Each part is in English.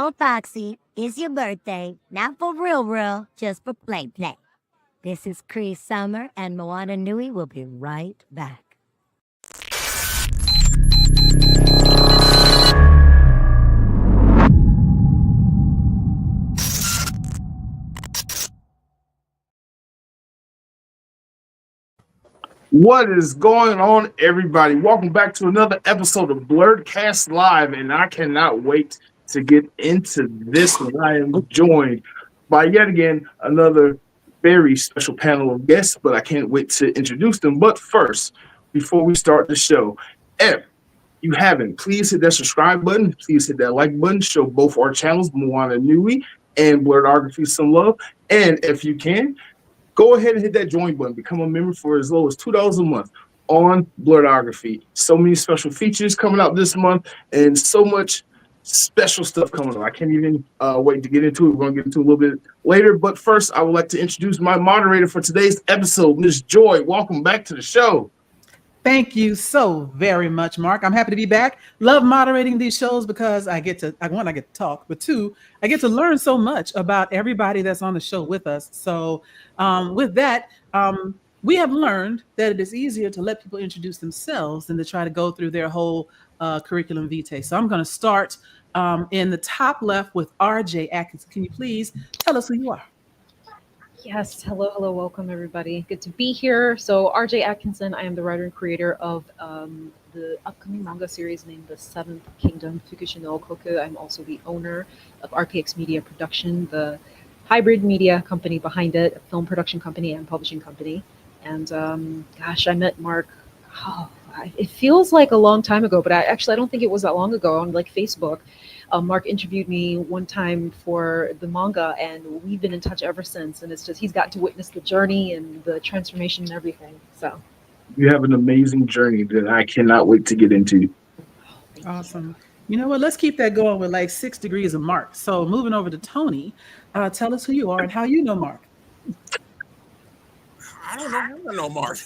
told Foxy it's your birthday, not for real, just for play. This is Cree Summer, and Moana Nui will be right back. What is going on, everybody? Welcome back to another episode of Blerdcast Live, and I cannot wait to get into this one. I am joined by yet again another very special panel of guests, but I can't wait to introduce them. But first, before we start the show, if you haven't, please hit that subscribe button. Please hit that like button. Show both our channels, Moana Nui and Blerdography, some love. And if you can, go ahead and hit that join button. Become a member for as low as $2 a month on Blerdography. So many special features coming out this month and so much special stuff coming up. I can't even wait to get into it. We're going to get into it a little bit later. But first, I would like to introduce my moderator for today's episode, Ms. Joy. Welcome back to the show. Thank you so very much, Mark. I'm happy to be back. Love moderating these shows because I get to talk, but two, I get to learn so much about everybody that's on the show with us. So with that, we have learned that it is easier to let people introduce themselves than to try to go through their whole curriculum vitae. So I'm going to start in the top left with RJ Atkinson. Can you please tell us who you are? Yes, hello, welcome everybody. Good to be here. So RJ Atkinson, I am the writer and creator of the upcoming manga series named The Seventh Kingdom, Fukushi no Koku. I'm also the owner of RPX Media Production, the hybrid media company behind it, a film production company and publishing company. And gosh, I met Mark, it feels like a long time ago, but I don't think it was that long ago on like Facebook. Mark interviewed me one time for the manga, and we've been in touch ever since. And it's just, he's got to witness the journey and the transformation and everything. So You have an amazing journey that I cannot wait to get into. Awesome. You know what? Let's keep that going with like 6 degrees of Mark. So moving over to Tony, tell us who you are and how you know Mark. I don't know Mark.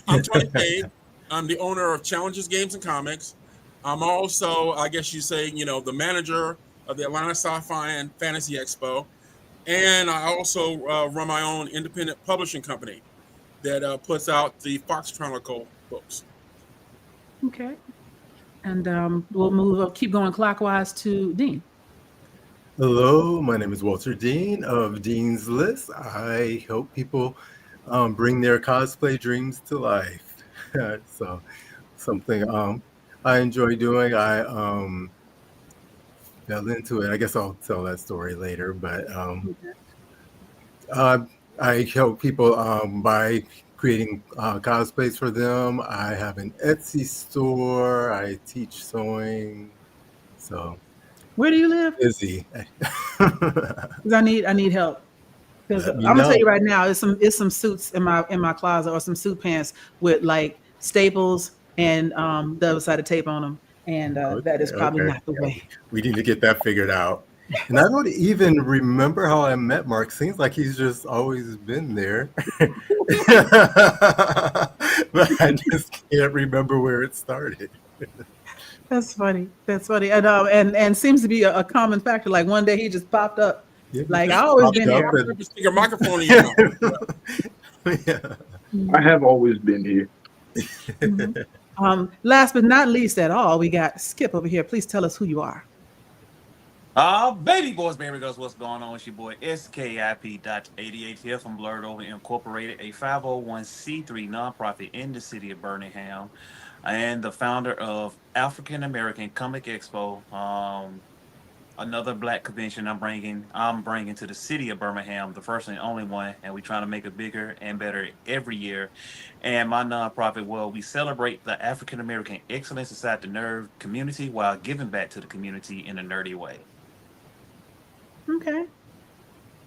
I'm Tony Cade. I'm the owner of Challenges Games and Comics. I'm also, I guess you say, the manager of the Atlanta Sci-Fi and Fantasy Expo. And I also run my own independent publishing company that puts out the Fox Chronicle books. Okay. And we'll keep going clockwise to Dean. Hello, my name is Walter Dean of Dean's List. I help people bring their cosplay dreams to life. So something I enjoy doing. I fell into it. I guess I'll tell that story later, but I help people by creating cosplays for them. I have an Etsy store. I teach sewing. So where do you live? Busy. Because I need help. Because I'm gonna tell you right now, it's some suits in my closet, or some suit pants with like staples and the other side of tape on them, and that is probably not the way. We need to get that figured out. And I don't even remember how I met Mark. Seems like he's just always been there. But I just can't remember where it started. That's funny. And seems to be a common factor. Like one day he just popped up. Yeah, like I always been here. Your microphone in your mouth. Yeah. I have always been here. Mm-hmm. Last but not least at all, we got Skip over here. Please tell us who you are. Baby boys, baby girls, what's going on? It's your boy SKIP.88 here from Blerdover Incorporated, a 501c3 nonprofit in the city of Birmingham, and the founder of African American Comic Expo, another Black convention I'm bringing to the city of Birmingham, the first and only one, and we're trying to make it bigger and better every year. And my nonprofit, well, we celebrate the African American excellence inside the nerd community while giving back to the community in a nerdy way. Okay.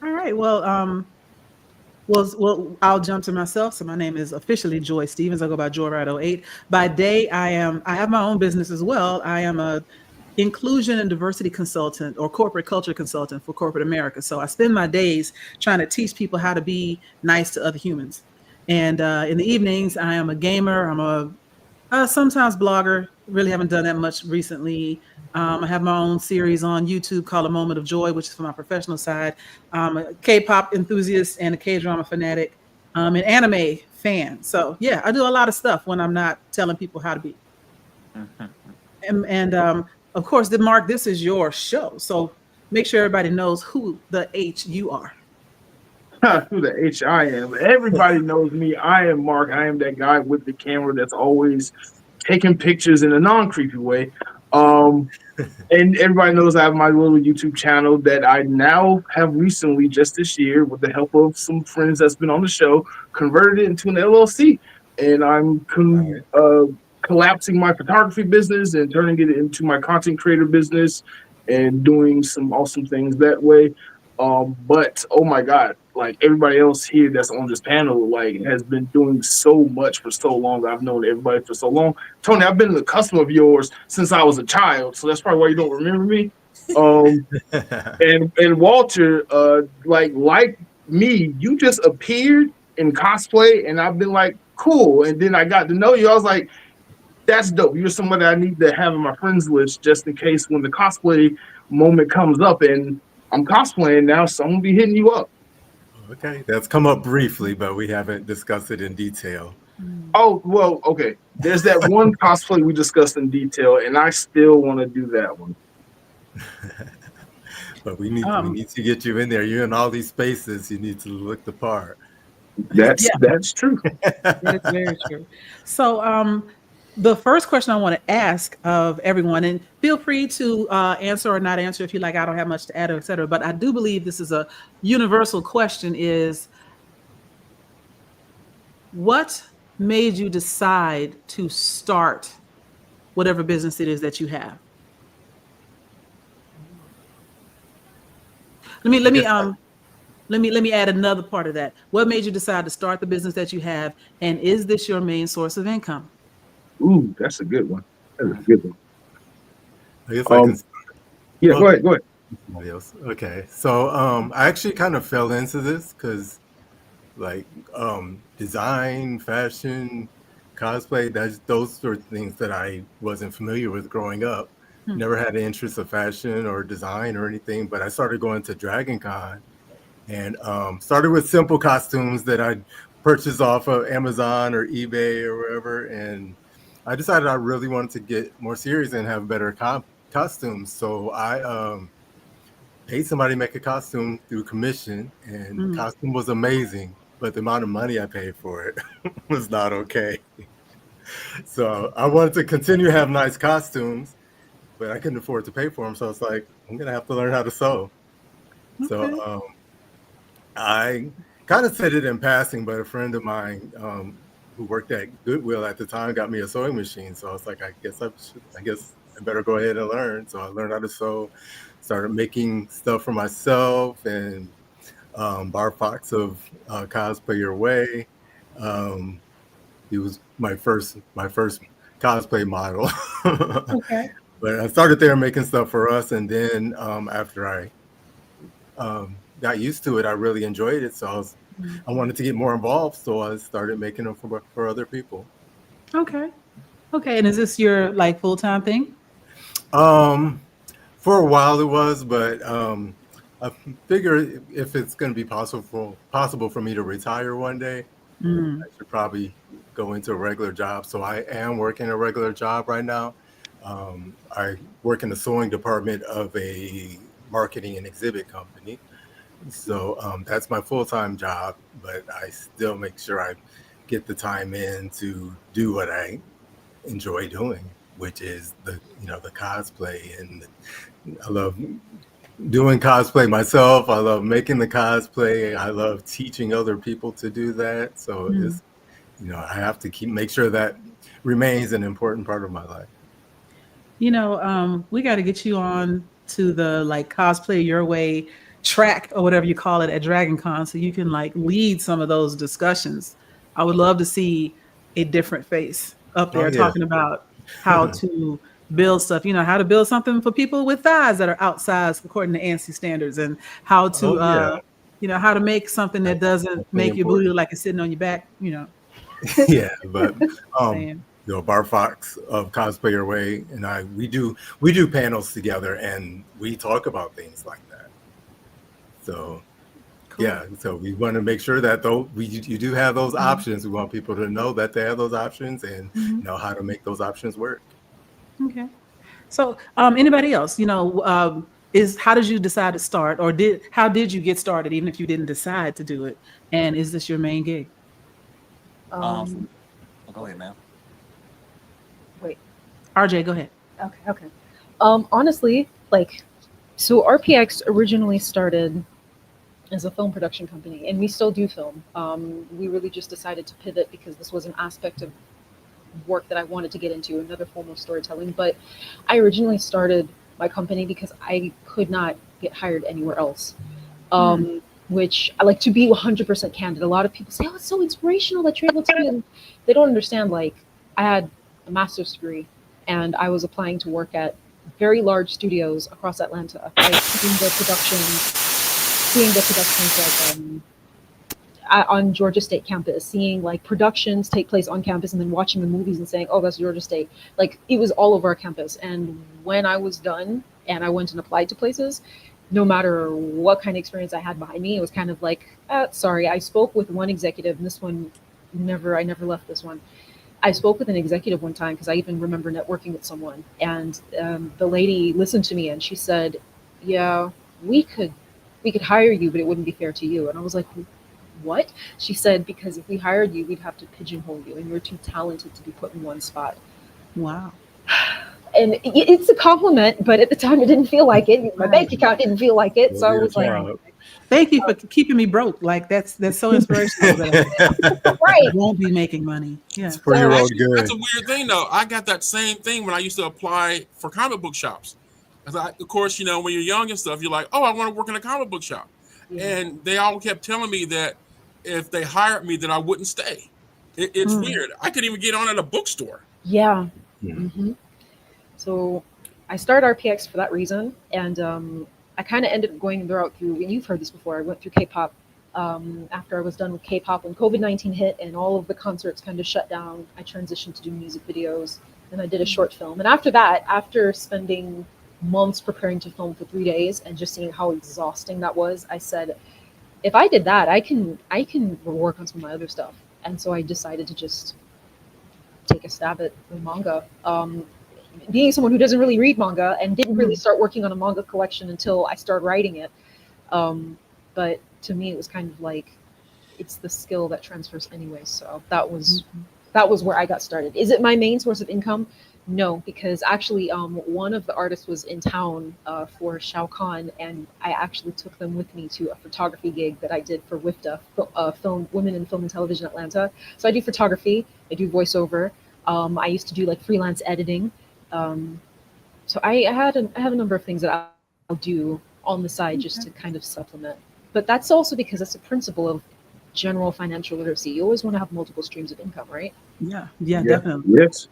All right. Well, I'll jump to myself. So my name is officially Joy Stevens. I go by JoyRide08. By day, I have my own business as well. I am a inclusion and diversity consultant or corporate culture consultant for corporate America. So I spend my days trying to teach people how to be nice to other humans. And in the evenings, I am a gamer. I'm a sometimes blogger, really haven't done that much recently. I have my own series on YouTube called A Moment of Joy, which is for my professional side. I'm a K-pop enthusiast and a K-drama fanatic, an anime fan. So yeah, I do a lot of stuff when I'm not telling people how to be. And of course, Mark, this is your show, so make sure everybody knows who the H you are. Who the H I am. Everybody knows me. I am Mark. I am that guy with the camera that's always taking pictures in a non-creepy way. And everybody knows I have my little YouTube channel that I now have recently, just this year, with the help of some friends that's been on the show, converted it into an LLC. And I'm collapsing my photography business and turning it into my content creator business and doing some awesome things that way. But oh my God, like everybody else here that's on this panel, like has been doing so much for so long. I've known everybody for so long. Tony, I've been a customer of yours since I was a child, so that's probably why you don't remember me. And Walter, like me, you just appeared in cosplay, and I've been like, cool. And then I got to know you. I was like, that's dope. You're somebody I need to have in my friends list just in case when the cosplay moment comes up. And I'm cosplaying now, so I'm gonna be hitting you up. Okay, that's come up briefly, but we haven't discussed it in detail. Oh, well, okay. There's that one cosplay we discussed in detail, and I still want to do that one. But we need to get you in there. You're in all these spaces. You need to look the part. That's true. That is very true. So the first question I want to ask of everyone, and feel free to answer or not answer if you like. I don't have much to add, etc. But I do believe this is a universal question: is what made you decide to start whatever business it is that you have? Let me add another part of that. What made you decide to start the business that you have, and is this your main source of income? Ooh, that's a good one. That's a good one. I guess I can start. Yeah, go ahead. Somebody else. Okay, so I actually kind of fell into this because, like, design, fashion, cosplay, those are things that I wasn't familiar with growing up. Never had an interest of fashion or design or anything, but I started going to Dragon Con and started with simple costumes that I'd purchase off of Amazon or eBay or wherever. And I decided I really wanted to get more serious and have better costumes. So I paid somebody to make a costume through commission, and the costume was amazing, but the amount of money I paid for it was not okay. So I wanted to continue to have nice costumes, but I couldn't afford to pay for them. So I was like, I'm going to have to learn how to sew. Okay. So I kind of said it in passing, but a friend of mine who worked at Goodwill at the time got me a sewing machine. So I was like, I guess I better go ahead and learn. So I learned how to sew, started making stuff for myself, and Bar Fox of Cosplay Your Way. He was my first cosplay model. Okay. But I started there making stuff for us, and then after I got used to it, I really enjoyed it. So I wanted to get more involved, so I started making them for other people. Okay. And is this your like full-time thing? For a while it was, but I figure if it's going to be possible for me to retire one day, I should probably go into a regular job. So I am working a regular job right now. I work in the sewing department of a marketing and exhibit company. So that's my full-time job, but I still make sure I get the time in to do what I enjoy doing, which is the cosplay. And I love doing cosplay myself. I love making the cosplay. I love teaching other people to do that. So it's, I have to make sure that remains an important part of my life. We got to get you on to the like Cosplay Your Way track or whatever you call it at Dragon Con, so you can like lead some of those discussions. I would love to see a different face up there talking about how to build stuff, how to build something for people with thighs that are outsized according to ANSI standards, and how to how to make something that doesn't make your booty look like it's sitting on your back. Yeah, but Bar Fox of Cosplay Your Way and we do panels together, and we talk about things like that. So Cool. yeah, so we want to make sure that though you do have those options. We want people to know that they have those options and know how to make those options work. Okay. So anybody else, how did you decide to start, or how did you get started, even if you didn't decide to do it? And is this your main gig? Go ahead, ma'am. Wait. RJ, go ahead. Okay. Honestly, so RPX originally started as a film production company, and we still do film. We really just decided to pivot because this was an aspect of work that I wanted to get into, another form of storytelling. But I originally started my company because I could not get hired anywhere else. Which I like to be 100% candid. A lot of people say, "Oh, it's so inspirational that you're able to do," and they don't understand. I had a master's degree, and I was applying to work at very large studios across Atlanta. Seeing the productions on Georgia State campus, seeing productions take place on campus, and then watching the movies and saying, "Oh, that's Georgia State." It was all over our campus. And when I was done and I went and applied to places, no matter what kind of experience I had behind me, it was kind of sorry, I spoke with one executive, and this one I never left this one. I spoke with an executive one time because I even remember networking with someone, and the lady listened to me and she said, "Yeah, we could hire you, but it wouldn't be fair to you." And I was like, "What?" She said, "Because if we hired you, we'd have to pigeonhole you, and you're too talented to be put in one spot." Wow. And it's a compliment, but at the time it didn't feel like it. My bank account didn't feel like it. So I was like, "Thank you for keeping me broke." That's so inspirational. That right. Won't be making money. Yeah. It's for your own good. That's a weird thing, though. I got that same thing when I used to apply for comic book shops. Of course, when you're young and stuff, you're like, "Oh, I want to work in a comic book shop." Yeah. And they all kept telling me that if they hired me, that I wouldn't stay. It's weird. I couldn't even get on at a bookstore. Yeah. Mm-hmm. So I started RPX for that reason. And I kind of ended up going through, and you've heard this before, I went through K-pop. After I was done with K-pop, when COVID-19 hit and all of the concerts kind of shut down, I transitioned to do music videos. Then I did a short film. And after that, after spending months preparing to film for 3 days and just seeing how exhausting that was, I said, if I did that, I can work on some of my other stuff. And so I decided to just take a stab at the manga. Being someone who doesn't really read manga and didn't really start working on a manga collection until I started writing it. But to me, it was kind of it's the skill that transfers anyway. So that was where I got started. Is it my main source of income? No, because actually one of the artists was in town for Shao Kahn, and I actually took them with me to a photography gig that I did for WIFTA, Women in Film and Television Atlanta. So I do photography, I do voiceover. I used to do freelance editing. So I have a number of things that I'll do on the side just to kind of supplement. But that's also because it's a principle of general financial literacy. You always want to have multiple streams of income, right? Yeah, definitely. Yes.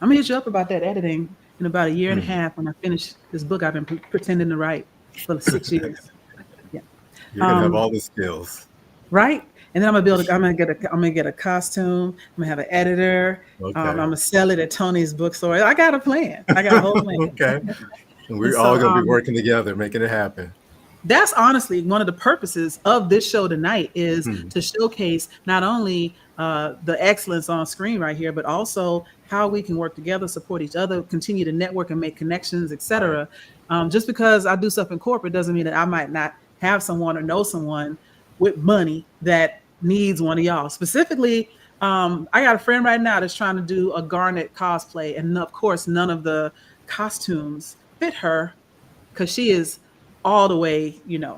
I'm gonna hit you up about that editing in about a year and a half when I finish this book I've been pretending to write for 6 years. Yeah, you're gonna have all the skills, right? And then I'm gonna get a costume. I'm gonna have an editor. Okay. I'm gonna sell it at Tony's bookstore. I got a plan. I got a whole plan. Okay, and we're all gonna be working together, making it happen. That's honestly one of the purposes of this show tonight is to showcase not only the excellence on screen right here, but also how we can work together, support each other, continue to network and make connections, etc. Just because I do stuff in corporate doesn't mean that I might not have someone or know someone with money that needs one of y'all. Specifically, I got a friend right now that's trying to do a Garnet cosplay, and of course, none of the costumes fit her because she is all the way, yeah,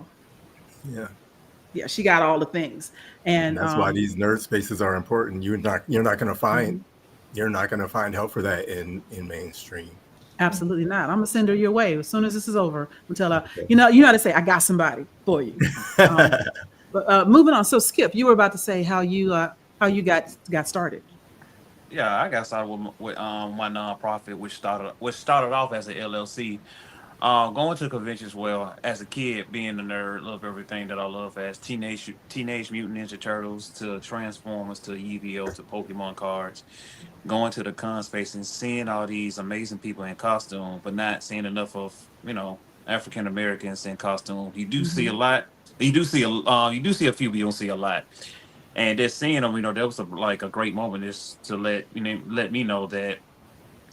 she got all the things, and that's why these nerd spaces are important. You're not going to find help for that in mainstream. Absolutely not. I'm gonna send her your way as soon as this is over. I'm gonna tell her, you know how to say, I got somebody for you. But moving on. So Skip, you were about to say how you got started. Yeah, I got started with my nonprofit, which started off as an LLC. Going to conventions, well, as a kid, being a nerd, love everything that I love, as Teenage Mutant Ninja Turtles to Transformers to Yu-Gi-Oh to Pokemon cards. Going to the con space and seeing all these amazing people in costume, but not seeing enough of African Americans in costume. You do see a lot. You do see a few, but you don't see a lot. And just seeing them, that was like a great moment, just to let me know that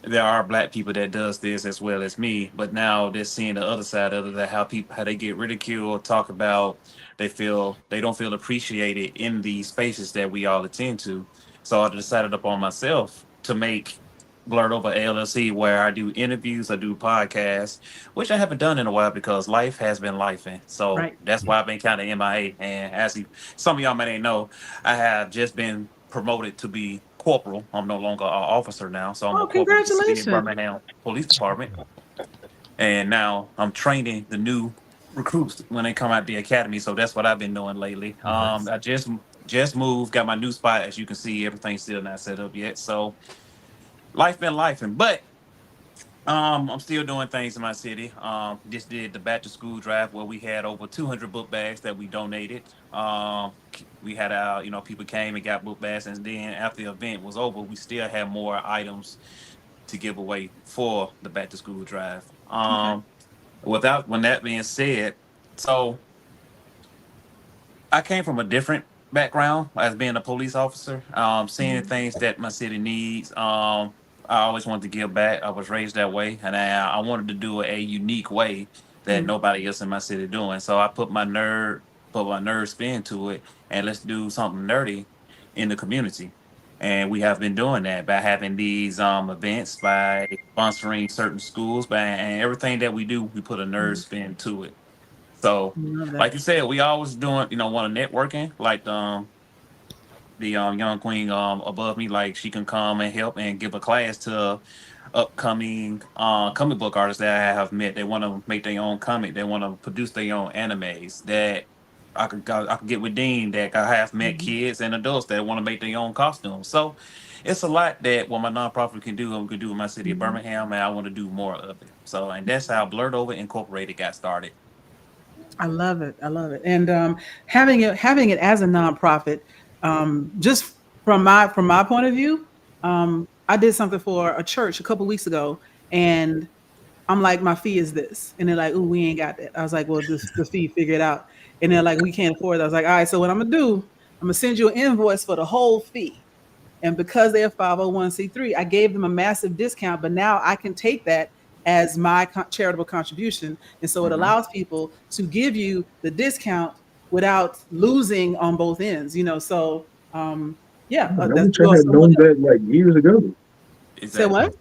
there are black people that does this as well as me, but now they're seeing the other side of it, that how they get ridiculed, talk about, they don't feel appreciated in these spaces that we all attend to. So I decided upon myself to make Blerdover LLC, where I do interviews, I do podcasts, which I haven't done in a while because life has been lifing. So Right. that's why I've been kind of MIA. And some of y'all may know, I have just been promoted to be corporal. I'm no longer an officer now, so I'm Oh, a corporal in the city of congratulations. Birmingham Police Department. And now I'm training the new recruits when they come out the academy. So that's what I've been doing lately. Nice. I just moved, got my new spot. As you can see, everything's still not set up yet. So life been lifing, but I'm still doing things in my city. Just did the back to school drive where we had over 200 book bags that we donated. We had people came and got book bags, and then after the event was over, we still had more items to give away for the back to school drive. Okay. When that being said, so I came from a different background as being a police officer, seeing things that my city needs. I always wanted to give back. I was raised that way, and I wanted to do it a unique way that nobody else in my city doing. So I put my nerd spin to it, and let's do something nerdy in the community. And we have been doing that by having these events, by sponsoring certain schools, and everything that we do, we put a nerd spin to it. So, Love that. like you said, we always doing, want to networking. Like the young queen above me, like she can come and help and give a class to upcoming comic book artists that I have met. They want to make their own comic. They want to produce their own animes. That I could get with Dean. That I have met kids and adults that want to make their own costumes. So it's a lot that what my nonprofit can do and we can do in my city of Birmingham, and I want to do more of it. So, and that's how Blerdover Incorporated got started. I love it. I love it. And having it as a nonprofit, just from my point of view, I did something for a church a couple weeks ago, and I'm like, my fee is this, and they're like, "Ooh, we ain't got that." I was like, "Well, the fee, figure it out." And they're like, "We can't afford it." I was like, "All right, so what I'm gonna do? I'm gonna send you an invoice for the whole fee." And because they're 501c3, I gave them a massive discount, but now I can take that as my charitable contribution. And so it allows people to give you the discount without losing on both ends, So, I that's wish I had known that like years ago. Say what?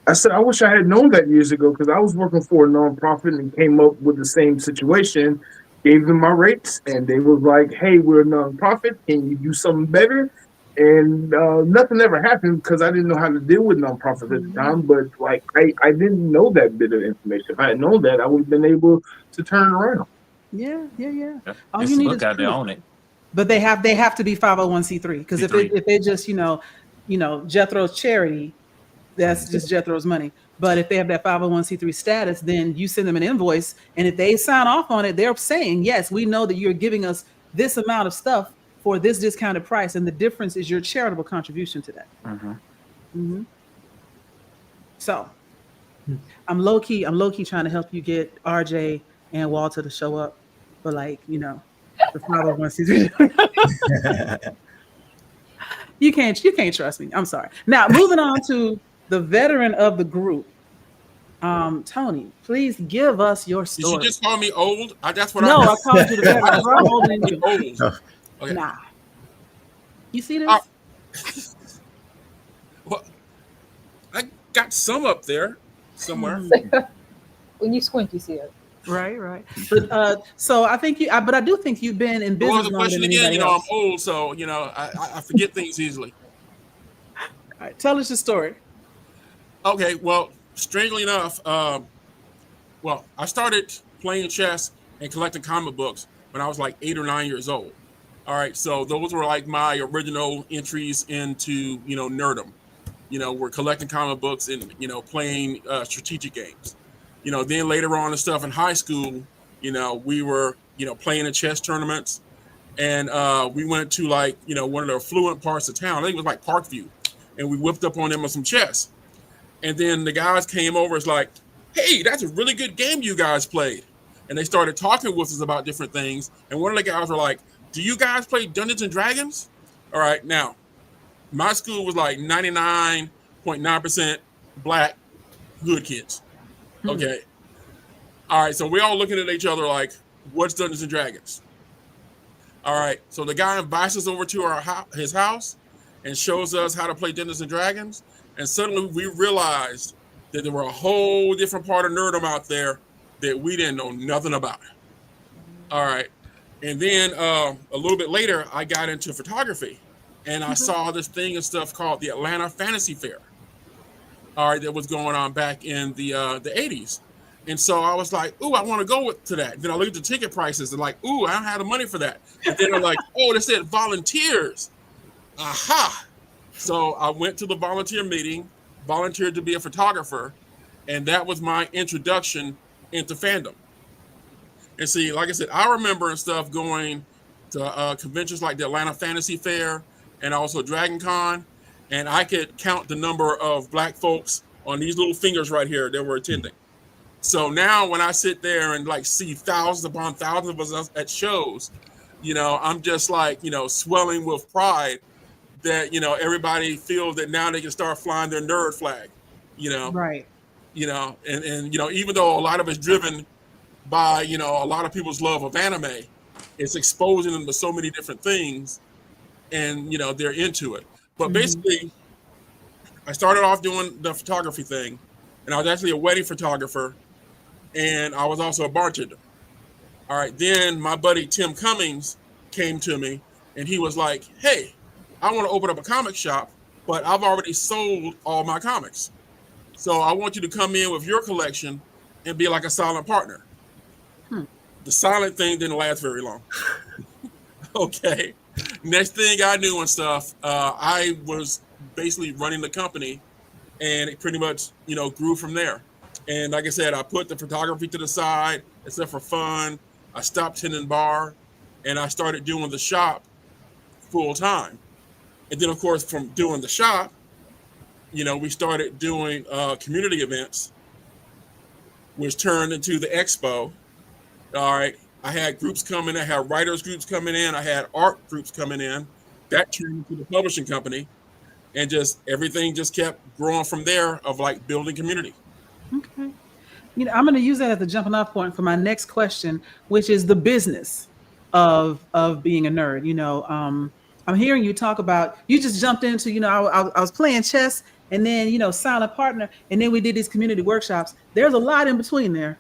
I said I wish I had known that years ago because I was working for a nonprofit and came up with the same situation. Gave them my rates, and they was like, "Hey, we're a nonprofit. Can you do something better?" And nothing ever happened because I didn't know how to deal with nonprofits at the time. But like, I didn't know that bit of information. If I had known that, I would have been able to turn it around. Yeah. All It's you a need book is out there proof. on it. But they have to be 501c3 because if they just Jethro's charity, that's just Jethro's money. But if they have that 501c3 status, then you send them an invoice, and if they sign off on it, they're saying, yes, we know that you're giving us this amount of stuff for this discounted price, and the difference is your charitable contribution to that. So I'm low key trying to help you get RJ and Walter to show up for the 501c3. You can't trust me. I'm sorry. Now moving on to the veteran of the group, Tony. Please give us your story. Did you just call me old? That's what No, I I called you the veteran. I'm older than you. Old. Okay. Nah. You see this? Well, I got some up there somewhere. When you squint, you see it. Right. But so I think but I do think you've been in business The longer question than again, anybody else. I'm old, so I forget things easily. All right, tell us your story. Okay, well, strangely enough, I started playing chess and collecting comic books when I was like 8 or 9 years old. All right, so those were like my original entries into nerdom. We're collecting comic books and playing strategic games. then later on and stuff in high school, we were, playing in chess tournaments. And we went to like, one of the affluent parts of town. I think it was like Parkview. And we whipped up on them with some chess. And then the guys came over. It's like, hey, that's a really good game you guys played. And they started talking with us about different things. And one of the guys were like, do you guys play Dungeons and Dragons? All right. Now, my school was like 99.9% black good kids. Okay. All right. So we're all looking at each other like, what's Dungeons and Dragons? All right. So the guy invites us over to his house and shows us how to play Dungeons and Dragons. And suddenly we realized that there were a whole different part of nerdom out there that we didn't know nothing about. All right. And then a little bit later, I got into photography, and I saw this thing and stuff called the Atlanta Fantasy Fair. All right, that was going on back in the 80s. And so I was like, ooh, I want to go to that. Then I looked at the ticket prices and like, ooh, I don't have the money for that. And then I'm like, oh, they said volunteers. Aha. So I went to the volunteer meeting, volunteered to be a photographer, and that was my introduction into fandom. And see, like I said, I remember and stuff going to conventions like the Atlanta Fantasy Fair and also Dragon Con, and I could count the number of black folks on these little fingers right here that were attending. So now when I sit there and like see thousands upon thousands of us at shows, I'm just like, swelling with pride that, everybody feels that now they can start flying their nerd flag, Right. And even though a lot of it's driven by, a lot of people's love of anime, it's exposing them to so many different things, and, they're into it. But basically, I started off doing the photography thing, and I was actually a wedding photographer, and I was also a bartender. All right, then my buddy Tim Cummings came to me, and he was like, hey, I want to open up a comic shop, but I've already sold all my comics. So I want you to come in with your collection and be like a silent partner. The silent thing didn't last very long. Okay. Next thing I knew and stuff, I was basically running the company, and it pretty much, grew from there. And like I said, I put the photography to the side, except for fun. I stopped tending bar, and I started doing the shop full time. And then, of course, from doing the shop, we started doing community events, which turned into the expo. All right. I had groups coming in. I had writers groups coming in. I had art groups coming in. That turned into the publishing company. And just everything just kept growing from there of like building community. Okay. I'm going to use that as the jumping off point for my next question, which is the business of being a nerd. I'm hearing you talk about, you just jumped into, I was playing chess, and then, silent partner, and then we did these community workshops. There's a lot in between there.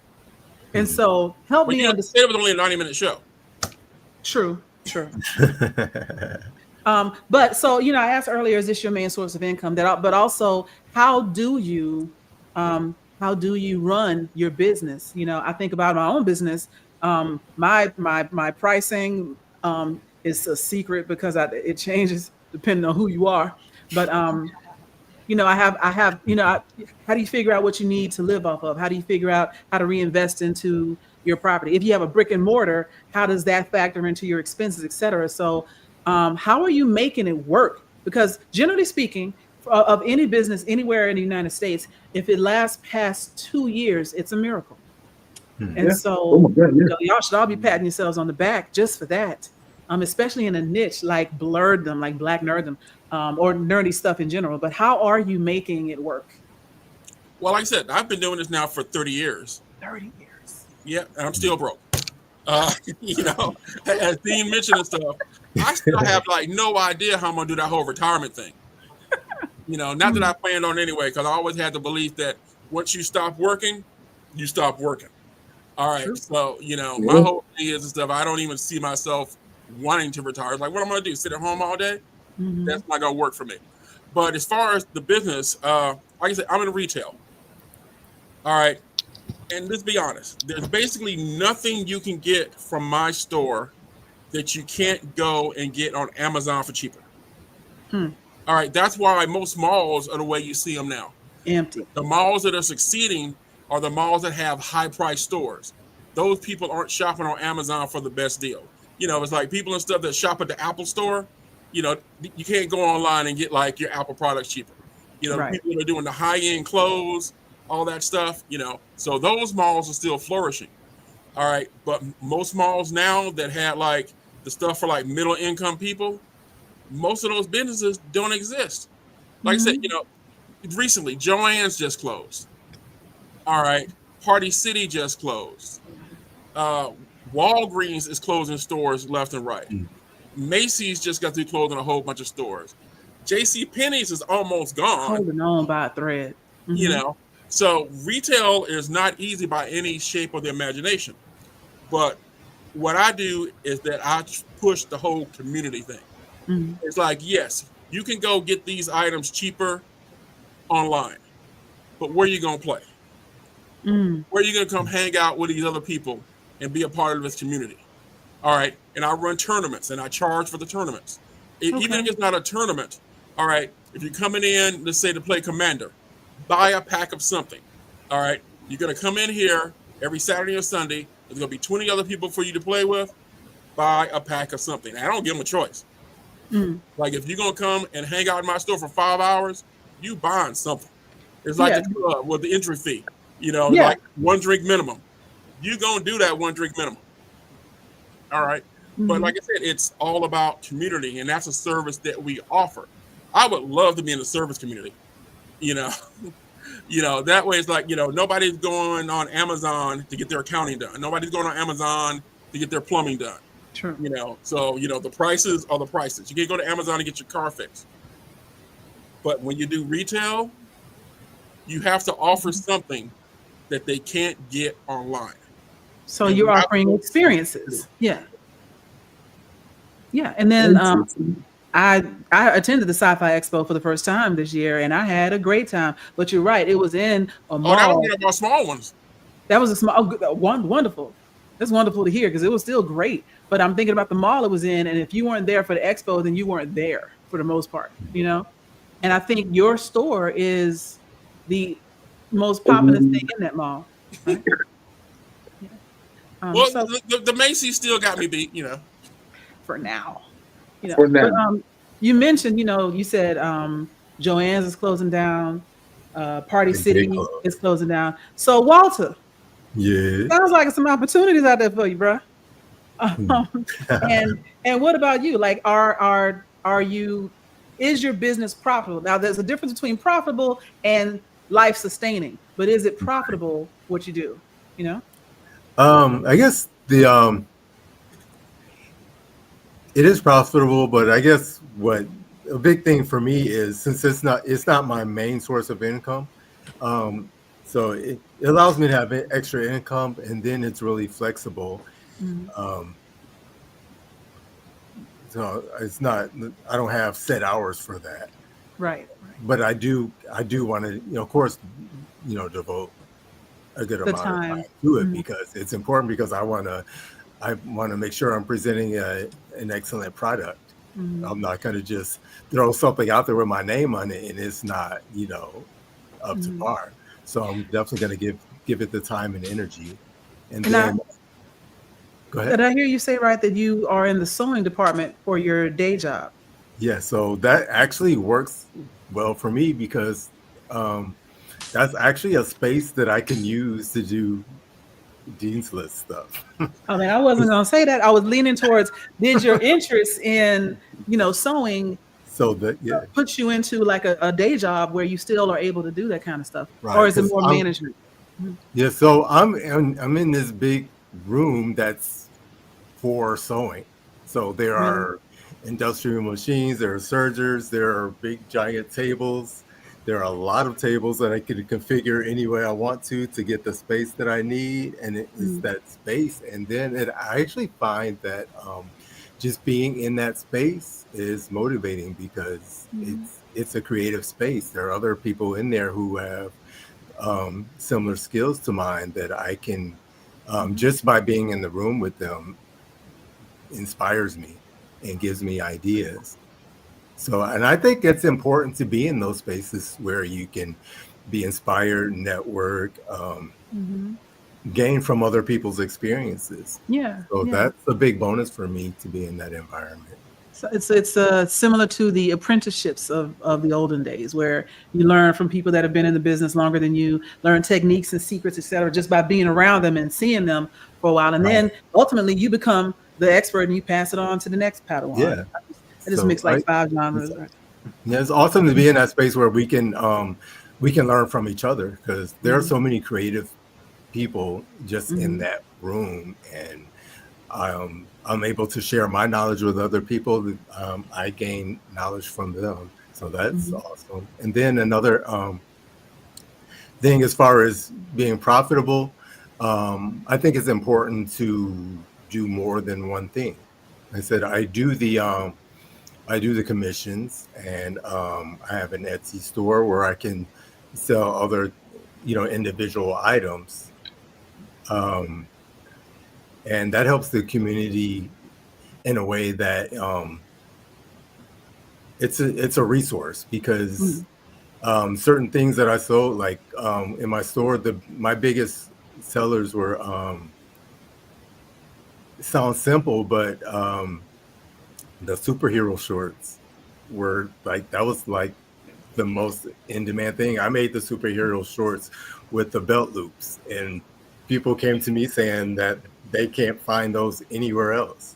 And so help me understand. It was only a 90-minute show. True. But so, I asked earlier, is this your main source of income? But also, how do you run your business? I think about my own business. My pricing is a secret because it changes depending on who you are. But I have, how do you figure out what you need to live off of? How do you figure out how to reinvest into your property? If you have a brick and mortar, how does that factor into your expenses, et cetera? So how are you making it work? Because generally speaking, of any business anywhere in the United States, if it lasts past 2 years, it's a miracle. And so y'all should all be patting yourselves on the back just for that. Especially in a niche like Blerdom, like Black nerdom, or nerdy stuff in general. But how are you making it work? Well, like I said, I've been doing this now for 30 years. 30 years. Yeah, and I'm still broke. As Dean mentioned and stuff, I still have like no idea how I'm gonna do that whole retirement thing. Not that I planned on anyway, because I always had the belief that once you stop working, you stop working. All right. Sure. So, my whole thing is and stuff, I don't even see myself wanting to retire. It's like, what I'm going to do? Sit at home all day? That's not going to work for me. But as far as the business, like I said, I'm in retail. All right. And let's be honest. There's basically nothing you can get from my store that you can't go and get on Amazon for cheaper. All right. That's why most malls are the way you see them now. Empty. The malls that are succeeding are the malls that have high price stores. Those people aren't shopping on Amazon for the best deal. It's like people and stuff that shop at the Apple store. You can't go online and get like your Apple products cheaper. Right. People that are doing the high end clothes, all that stuff. So those malls are still flourishing. All right, but most malls now that had like the stuff for like middle income people, most of those businesses don't exist. Like I said, recently Joann's just closed. All right, Party City just closed. Walgreens is closing stores left and right. Macy's just got through closing a whole bunch of stores. J.C. Penney's is almost gone. Holding on by a thread. So retail is not easy by any shape of the imagination. But what I do is that I push the whole community thing. It's like, yes, you can go get these items cheaper online, but where are you going to play? Where are you going to come hang out with these other people and be a part of this community? All right. And I run tournaments and I charge for the tournaments. Even if it's not a tournament, all right, if you're coming in, let's say to play Commander, buy a pack of something. All right. You're going to come in here every Saturday or Sunday. There's going to be 20 other people for you to play with. Buy a pack of something. I don't give them a choice. Like if you're going to come and hang out in my store for 5 hours, you buying something. It's like the club with the entry fee, like 1 drink minimum. You going to do that 1 drink minimum. All right. But like I said, it's all about community, and that's a service that we offer. I would love to be in the service community, that way it's like, nobody's going on Amazon to get their accounting done. Nobody's going on Amazon to get their plumbing done. True. So, the prices are the prices. You can't go to Amazon to get your car fixed. But when you do retail, you have to offer something that they can't get online. So you're offering experiences. Yeah. And then I attended the Sci-Fi Expo for the first time this year, and I had a great time. But you're right; it was in a mall. Oh, that was one of our small ones. That was a small one. Wonderful. That's wonderful to hear because it was still great. But I'm thinking about the mall it was in, and if you weren't there for the expo, then you weren't there for the most part, And I think your store is the most popular thing in that mall. Right? Well, so, the Macy's still got me beat, for now. For now. But, you mentioned, you said Joann's is closing down, Party City is closing down. So Walter, sounds like some opportunities out there for you, bro. And what about you? Like, is your business profitable? Now, there's a difference between profitable and life sustaining, but is it profitable what you do? I guess it is profitable, but I guess what a big thing for me is, since it's not my main source of income, so it allows me to have extra income, and then it's really flexible. So it's not, I don't have set hours for that. Right. But I do want to, of course, devote a good amount of time to it, because it's important, because I want to make sure I'm presenting an excellent product. I'm not going to just throw something out there with my name on it and it's not, up to par. So I'm definitely going to give it the time and energy. And then, go ahead. Did I hear you say right that you are in the sewing department for your day job? Yeah, so that actually works well for me, because that's actually a space that I can use to do Dean's List stuff. I mean, I wasn't going to say that. I was leaning towards, did your interest in, sewing puts you into like a day job where you still are able to do that kind of stuff? Right. Or is it more management? Yeah, so I'm in this big room that's for sewing. So there are industrial machines, there are sergers, there are big giant tables. There are a lot of tables that I can configure any way I want to get the space that I need, and it's that space. And then I actually find that just being in that space is motivating, because it's a creative space. There are other people in there who have similar skills to mine that I can, just by being in the room with them, inspires me and gives me ideas. So, and I think it's important to be in those spaces where you can be inspired, network, gain from other people's experiences. Yeah. So that's a big bonus for me to be in that environment. So it's similar to the apprenticeships of the olden days, where you learn from people that have been in the business longer than you, learn techniques and secrets, etc., just by being around them and seeing them for a while, and then ultimately you become the expert and you pass it on to the next Padawan. Yeah. I just mixed like 5 genres. Yeah, it's awesome to be in that space where we can learn from each other, because there are so many creative people just in that room, and I'm able to share my knowledge with other people. I gain knowledge from them, so that's awesome. And then another thing, as far as being profitable, I think it's important to do more than one thing. I said I do the commissions, and I have an Etsy store where I can sell other, individual items. And that helps the community in a way that it's a resource, because certain things that I sold, like in my store, my biggest sellers were, sounds simple, but the superhero shorts were like, that was like the most in-demand thing. I made the superhero shorts with the belt loops, and people came to me saying that they can't find those anywhere else.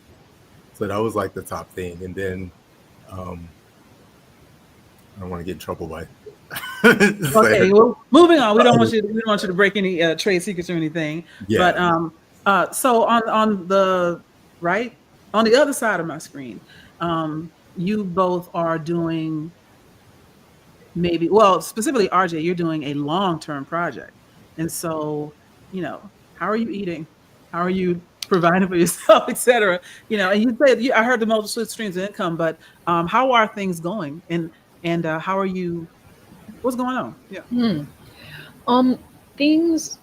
So that was like the top thing. And then I don't want to get in trouble by Okay, well, moving on. We don't want you to break any trade secrets or anything. Yeah. But so on the right, on the other side of my screen, you both are doing specifically RJ, you're doing a long-term project. And so, how are you eating? How are you providing for yourself, et cetera? And you said, I heard the multiple streams of income, but how are things going? And how are you, what's going on? Yeah. Things,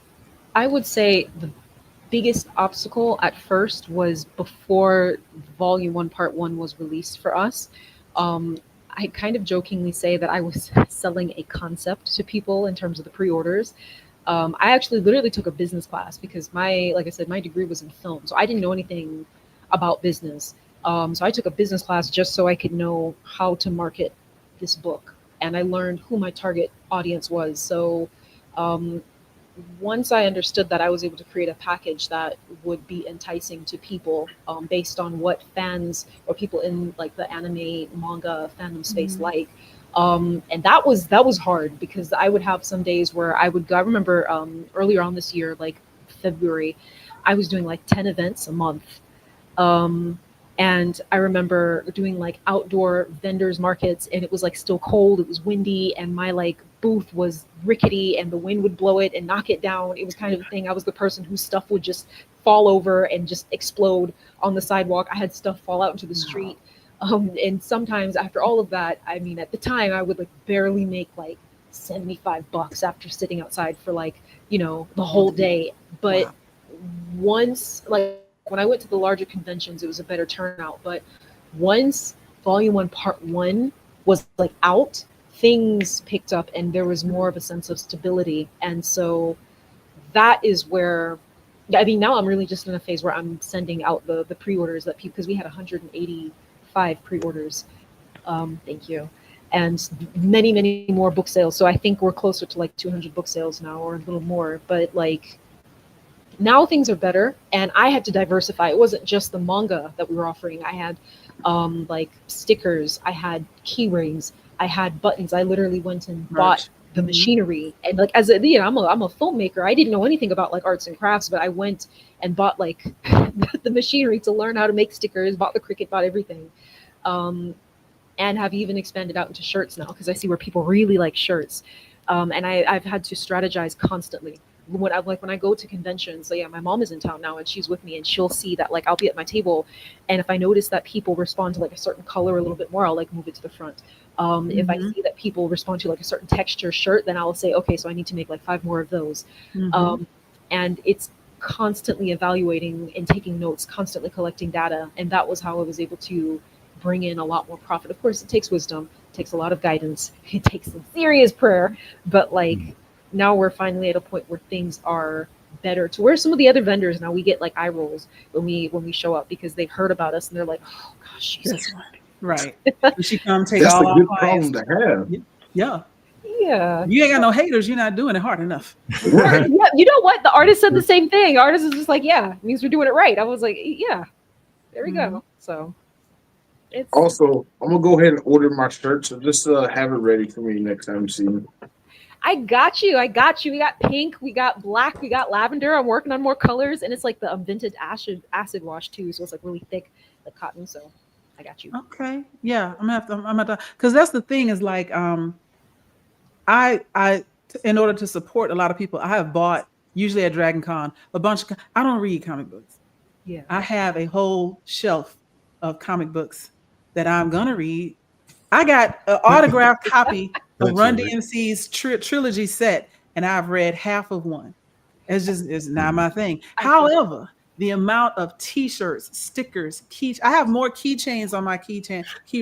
I would say the biggest obstacle at first was before Volume 1, Part 1 was released for us. I kind of jokingly say that I was selling a concept to people in terms of the pre-orders. I actually literally took a business class because like I said, my degree was in film. So I didn't know anything about business. So I took a business class just so I could know how to market this book. And I learned who my target audience was. So once I understood that, I was able to create a package that would be enticing to people based on what fans or people in like the anime manga fandom space like. And that was hard, because I would have some days where I remember earlier on this year, like February, I was doing like 10 events a month. And I remember doing like outdoor vendors markets, and it was like still cold, it was windy, and my like booth was rickety and the wind would blow it and knock it down. It was kind of a thing. I was the person whose stuff would just fall over and just explode on the sidewalk. I had stuff fall out into the street. And sometimes after all of that, I mean, at the time I would like barely make like $75 after sitting outside for like, the whole day. But once, like when I went to the larger conventions, it was a better turnout. But once Volume 1, Part 1 was like out, things picked up and there was more of a sense of stability. And so that is where, I mean, now I'm really just in a phase where I'm sending out the pre-orders that people, because we had 185 pre-orders. Thank you. And many, many more book sales. So I think we're closer to like 200 book sales now, or a little more. But like now things are better, and I had to diversify. It wasn't just the manga that we were offering. I had like stickers, I had key rings, I had buttons. I literally went and bought the machinery, and like I'm a filmmaker. I didn't know anything about like arts and crafts, but I went and bought like the machinery to learn how to make stickers, bought the Cricut, bought everything. And have even expanded out into shirts now, because I see where people really like shirts. And I've had to strategize constantly. When I go to conventions, so yeah, my mom is in town now and she's with me, and she'll see that like I'll be at my table, and if I notice that people respond to like a certain color a little bit more, I'll like move it to the front. If I see that people respond to like a certain texture shirt, then I'll say, okay, so I need to make like 5 more of those. And it's constantly evaluating and taking notes, constantly collecting data. And that was how I was able to bring in a lot more profit. Of course, it takes wisdom, it takes a lot of guidance, it takes some serious prayer, but like now we're finally at a point where things are better, to where some of the other vendors now we get like eye rolls when we show up, because they've heard about us and they're like, oh gosh, she's Yes. here. Right. And she come take That's a all our good clients. problem to have. Yeah. Yeah. You ain't got no haters. You're not doing it hard enough. Yeah, you know what? The artist said the same thing. Artist is just like, yeah, it means we're doing it right. I was like, yeah, there we go. So it's Also, I'm gonna go ahead and order my shirt, so just have it ready for me next time you see me. I got you. We got pink, we got black, we got lavender. I'm working on more colors, and it's like the vintage acid wash too, so it's like really thick, like cotton. So I got you. Okay. Yeah. I'm gonna have to, because that's the thing is like, in order to support a lot of people, I have bought, usually at Dragon Con, a bunch of, I don't read comic books. Yeah. I have a whole shelf of comic books that I'm gonna read. I got an autographed copy of Run DMC's trilogy set, and I've read half of one. It's not my thing. However, the amount of T-shirts, stickers, I have more keychains on my key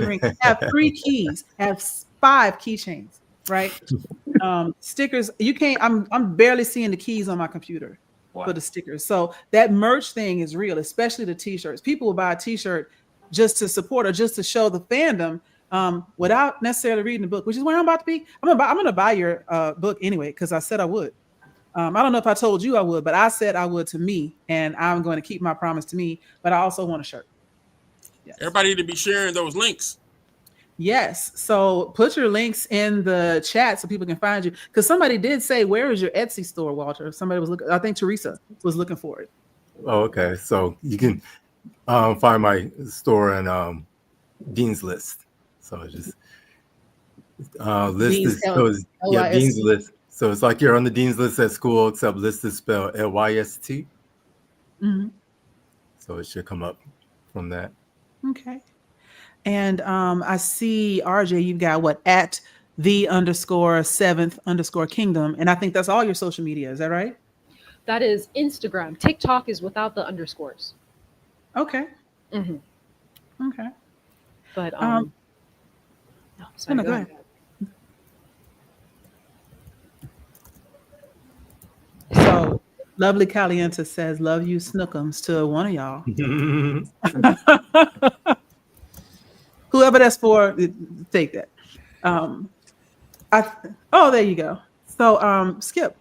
ring. I have 3 keys. I have 5 keychains. Right? Stickers. You can't. I'm barely seeing the keys on my computer for the stickers. So that merch thing is real, especially the T-shirts. People will buy a T-shirt just to support or just to show the fandom, without necessarily reading the book, which is where I'm about to be. I'm gonna buy your book anyway, because I said I would. I don't know if I told you I would, but I said I would to me, and I'm going to keep my promise to me. But I also want a shirt. Yes. Everybody need to be sharing those links. Yes. So put your links in the chat so people can find you. Because somebody did say, where is your Etsy store, Walter? Somebody was looking, I think Teresa was looking for it. Oh, okay. So you can find my store in Dean's List. So just List Dean's is Dean's List. So it's like you're on the Dean's List at school, except List is spelled Lyst. Mm-hmm. So it should come up from that. Okay. And I see, RJ, you've got what, at _7th_kingdom. And I think that's all your social media. Is that right? That is Instagram. TikTok is without the underscores. Okay. Mm-hmm. Okay. But no, sorry, go ahead. So Lovely Calienta says, love you Snookums to one of y'all. Whoever that's for, take that. There you go. So Skip,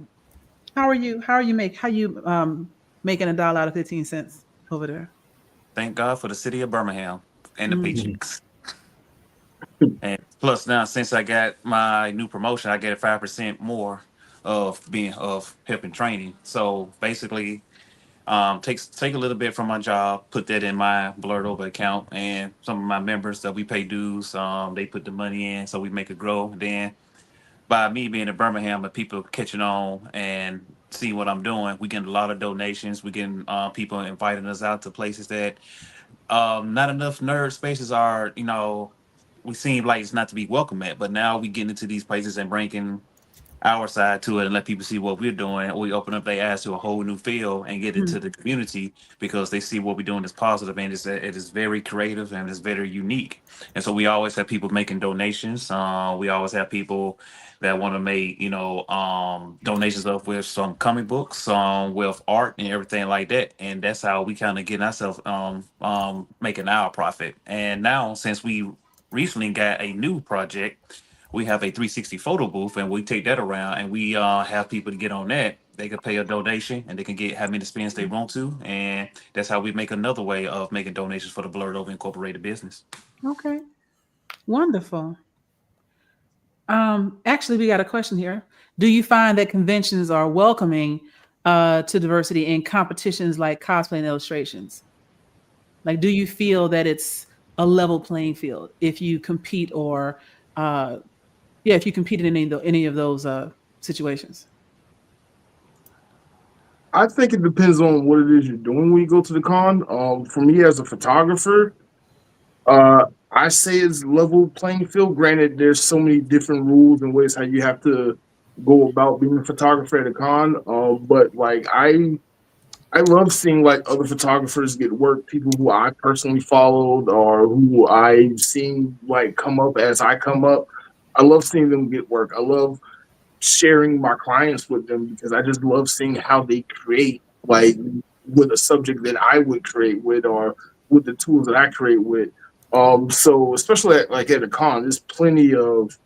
how are you making $1 out of 15 cents over there? Thank God for the city of Birmingham and the paychecks. And plus now, since I got my new promotion, I get 5% more of helping training. So basically, take a little bit from my job, put that in my Blerdover account, and some of my members that we pay dues, they put the money in, so we make it grow. Then by me being in Birmingham and people catching on and seeing what I'm doing, we getting a lot of donations. We getting people inviting us out to places that not enough nerd spaces are, we seem like it's not to be welcome at, but now we getting into these places and bringing our side to it and let people see what we're doing. We open up their eyes to a whole new field and get into the community, because they see what we're doing is positive, and it is very creative and it's very unique. And so we always have people making donations. We always have people that want to make, donations of with some comic books, with art and everything like that. And that's how we kind of get ourselves making our profit. And now, since we recently got a new project, we have a 360 photo booth, and we take that around, and we have people to get on that. They can pay a donation, and they can get how many spins they want to, and that's how we make another way of making donations for the Blerdover Incorporated business. Okay, wonderful. Actually, we got a question here. Do you find that conventions are welcoming to diversity in competitions like cosplay and illustrations? Like, do you feel that it's a level playing field if you compete, or if you compete in any of those situations? I think it depends on what it is you're doing when you go to the con. For me as a photographer, I say it's level playing field. Granted, there's so many different rules and ways how you have to go about being a photographer at a con. But like I love seeing like other photographers get work, people who I personally followed or who I've seen like come up as I come up. I love seeing them get work. I love sharing my clients with them because I just love seeing how they create, like with a subject that I would create with, or with the tools that I create with. So especially at a con, there's plenty of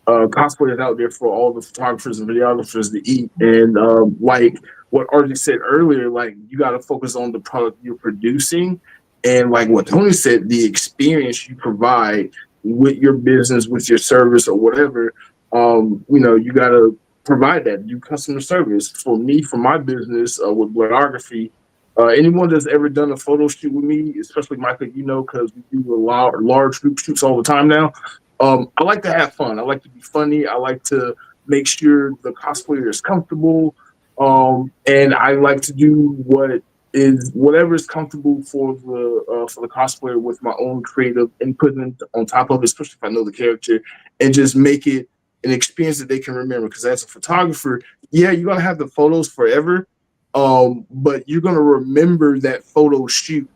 cosplayers out there for all the photographers and videographers to eat. And like what RJ said earlier, like you got to focus on the product you're producing, and like what Tony said, the experience you provide with your business, with your service or whatever. You got to provide that. Do customer service. For me, for my business with Blerdography. Anyone that's ever done a photo shoot with me, especially Micah, because we do large group shoots all the time now. I like to have fun. I like to be funny. I like to make sure the cosplayer is comfortable. And I like to do whatever is comfortable for the cosplayer with my own creative input on top of it, especially if I know the character, and just make it an experience that they can remember. Because as a photographer, yeah, you're gonna have the photos forever, but you're gonna remember that photo shoot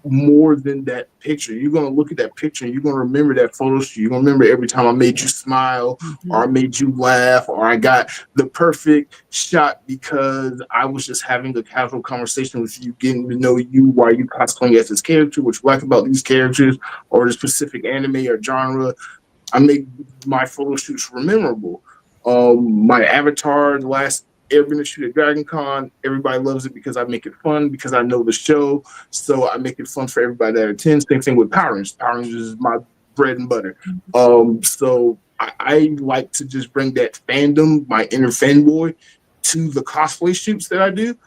more than that picture. You're gonna look at that picture and you're gonna remember that photo shoot. You're gonna remember every time I made you smile, or I made you laugh, or I got the perfect shot because I was just having a casual conversation with you, getting to know you while you cosplaying as this character, what you like about these characters or the specific anime or genre. I make my photo shoots memorable. My avatar, the last Airbender shoot at Dragon Con, everybody loves it because I make it fun, because I know the show, so I make it fun for everybody that attends. Same thing with Power Rangers. Power Rangers is my bread and butter. So I like to just bring that fandom, my inner fanboy, to the cosplay shoots that I do,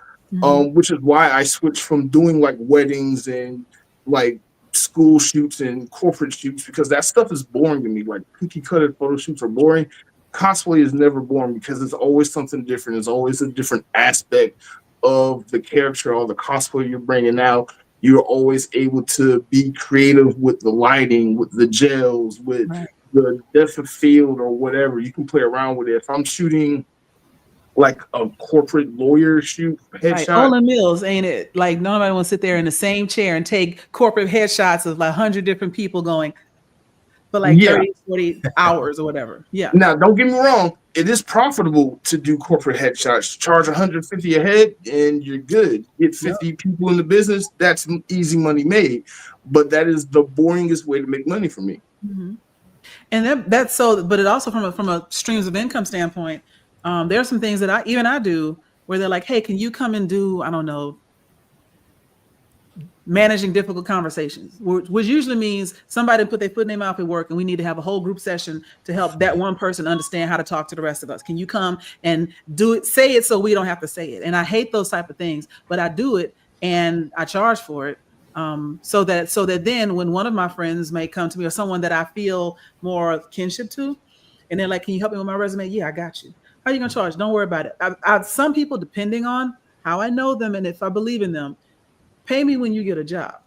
which is why I switched from doing like weddings and like school shoots and corporate shoots, because that stuff is boring to me. Like cookie cutter photo shoots are boring. Cosplay is never boring because it's always something different. It's always a different aspect of the character or the cosplay you're bringing out. You're always able to be creative with the lighting, with the gels, with the depth of field or whatever. You can play around with it. If I'm shooting like a corporate lawyer shoot headshot. Right. Olin Mills, ain't it? Like nobody wants to sit there in the same chair and take corporate headshots of like 100 different people going for like 30, 40 hours or whatever. Yeah. Now, don't get me wrong. It is profitable to do corporate headshots. Charge $150 a head and you're good. Get 50 people in the business. That's easy money made. But that is the boringest way to make money for me. And that's so, but it also from a streams of income standpoint, there are some things that I do where they're like, hey, can you come and do, I don't know, managing difficult conversations, which usually means somebody put their foot in their mouth at work and we need to have a whole group session to help that one person understand how to talk to the rest of us. Can you come and do it, say it so we don't have to say it? And I hate those type of things, but I do it and I charge for it. So that then when one of my friends may come to me or someone that I feel more kinship to, and they're like, can you help me with my resume? Yeah, I got you. How are you going to charge? Don't worry about it. Some people, depending on how I know them and if I believe in them, pay me when you get a job.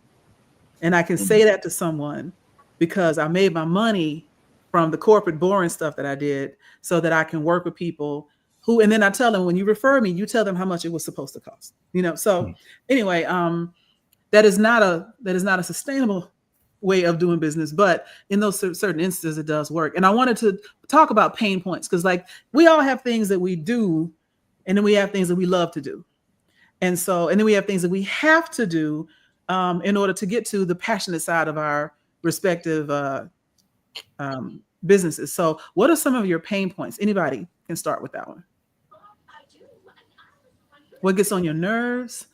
And I can say that to someone because I made my money from the corporate boring stuff that I did so that I can work with people who, and then I tell them, when you refer me, you tell them how much it was supposed to cost, So anyway, that is not a sustainable way of doing business, but in those certain instances, it does work. And I wanted to talk about pain points because like we all have things that we do and then we have things that we love to do. And then we have things that we have to do in order to get to the passionate side of our respective businesses. So what are some of your pain points? Anybody can start with that one. What gets on your nerves?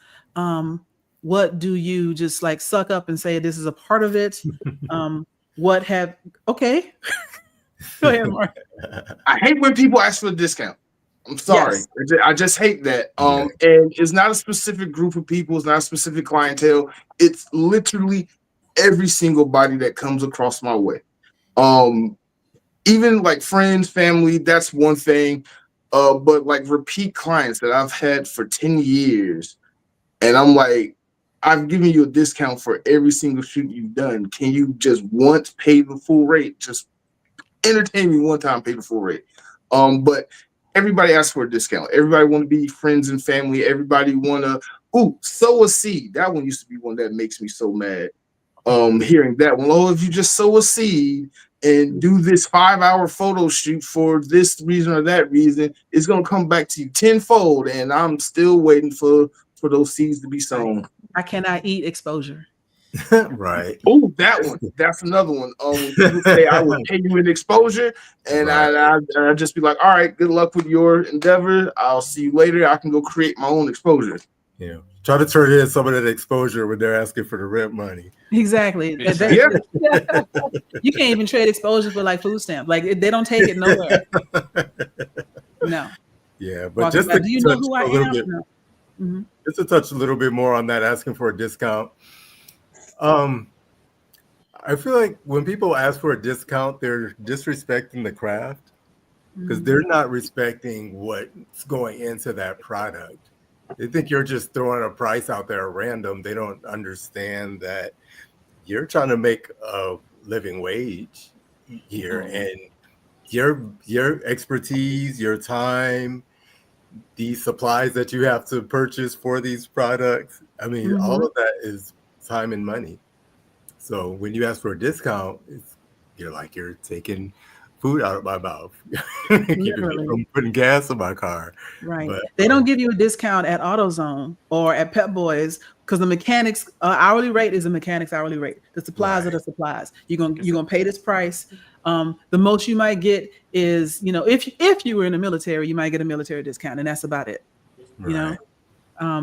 What do you just like suck up and say, this is a part of it? Okay. Go ahead, Mark. I hate when people ask for a discount. I'm sorry. Yes. I just hate that. And it's not a specific group of people. It's not a specific clientele. It's literally every single body that comes across my way. Even like friends, family, that's one thing. But like repeat clients that I've had for 10 years. And I'm like, I've given you a discount for every single shoot you've done. Can you just once pay the full rate? Just entertain me one time, pay the full rate. But everybody asks for a discount. Everybody want to be friends and family. Everybody want to, sow a seed. That one used to be one that makes me so mad. hearing that. Well, oh, if you just sow a seed and do this 5-hour photo shoot for this reason or that reason, it's gonna come back to you tenfold. And I'm still waiting for those seeds to be sown. I cannot eat exposure. Right. Oh, that one. That's another one. People say I will pay you in exposure, and Right. I just be like, all right, good luck with your endeavor. I'll see you later. I can go create my own exposure. Yeah. Try to turn in some of that exposure when they're asking for the rent money. Exactly. Yeah. You can't even trade exposure for like food stamps. Like they don't take it nowhere. No. Yeah, but just do to you know touch who I a little am? bit, No. Mhm. just to touch a little bit more on that, asking for a discount. I feel like when people ask for a discount, they're disrespecting the craft because they're not respecting what's going into that product. They think you're just throwing a price out there random. They don't understand that you're trying to make a living wage here, and your expertise, your time, the supplies that you have to purchase for these products. I mean, all of that is time and money. So when you ask for a discount, you're taking food out of my mouth, keeping me from putting gas in my car. Right. But they don't give you a discount at AutoZone or at Pep Boys because the mechanics hourly rate is a mechanic's hourly rate. The supplies are the supplies. You're gonna pay this price. The most you might get is, if you were in the military, you might get a military discount, and that's about it. You know.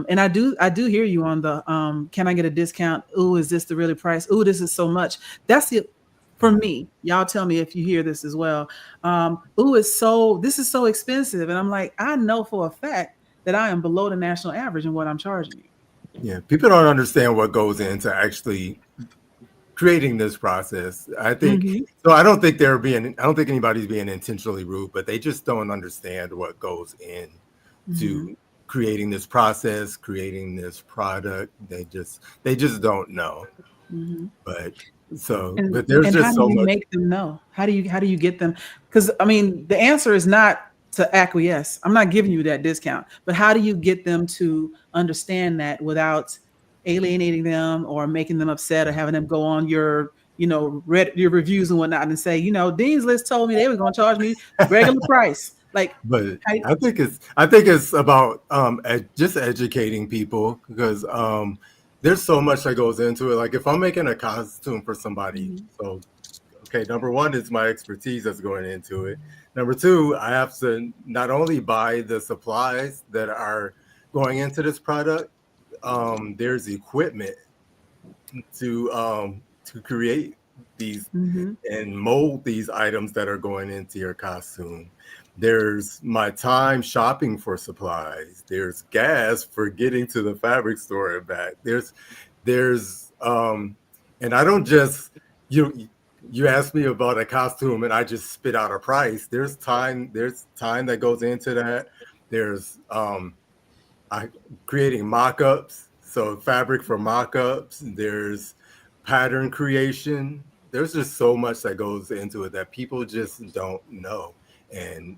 And I do hear you on the can I get a discount? Ooh, is this the really price? Ooh, this is so much. That's it for me. Y'all tell me if you hear this as well. Ooh, this is so expensive. And I'm like, I know for a fact that I am below the national average in what I'm charging you. Yeah, people don't understand what goes into actually creating this process. I think so. I don't think anybody's being intentionally rude, but they just don't understand what goes in to creating this process, creating this product. They just don't know. But there's just so much. How do you make them know? How do you get them? Because I mean, the answer is not to acquiesce. I'm not giving you that discount, but how do you get them to understand that without alienating them or making them upset or having them go on your your reviews and whatnot and say, Dean's List told me they were going to charge me regular price. But I think it's about just educating people because there's so much that goes into it. Like if I'm making a costume for somebody, so okay, number one is my expertise that's going into it. Number two, I have to not only buy the supplies that are going into this product, there's equipment to create these and mold these items that are going into your costume. There's my time shopping for supplies. There's gas for getting to the fabric store and back. There's and I don't just you asked me about a costume and I just spit out a price. There's time that goes into that. There's creating mock-ups, so fabric for mock-ups. There's pattern creation. There's just so much that goes into it that people just don't know. And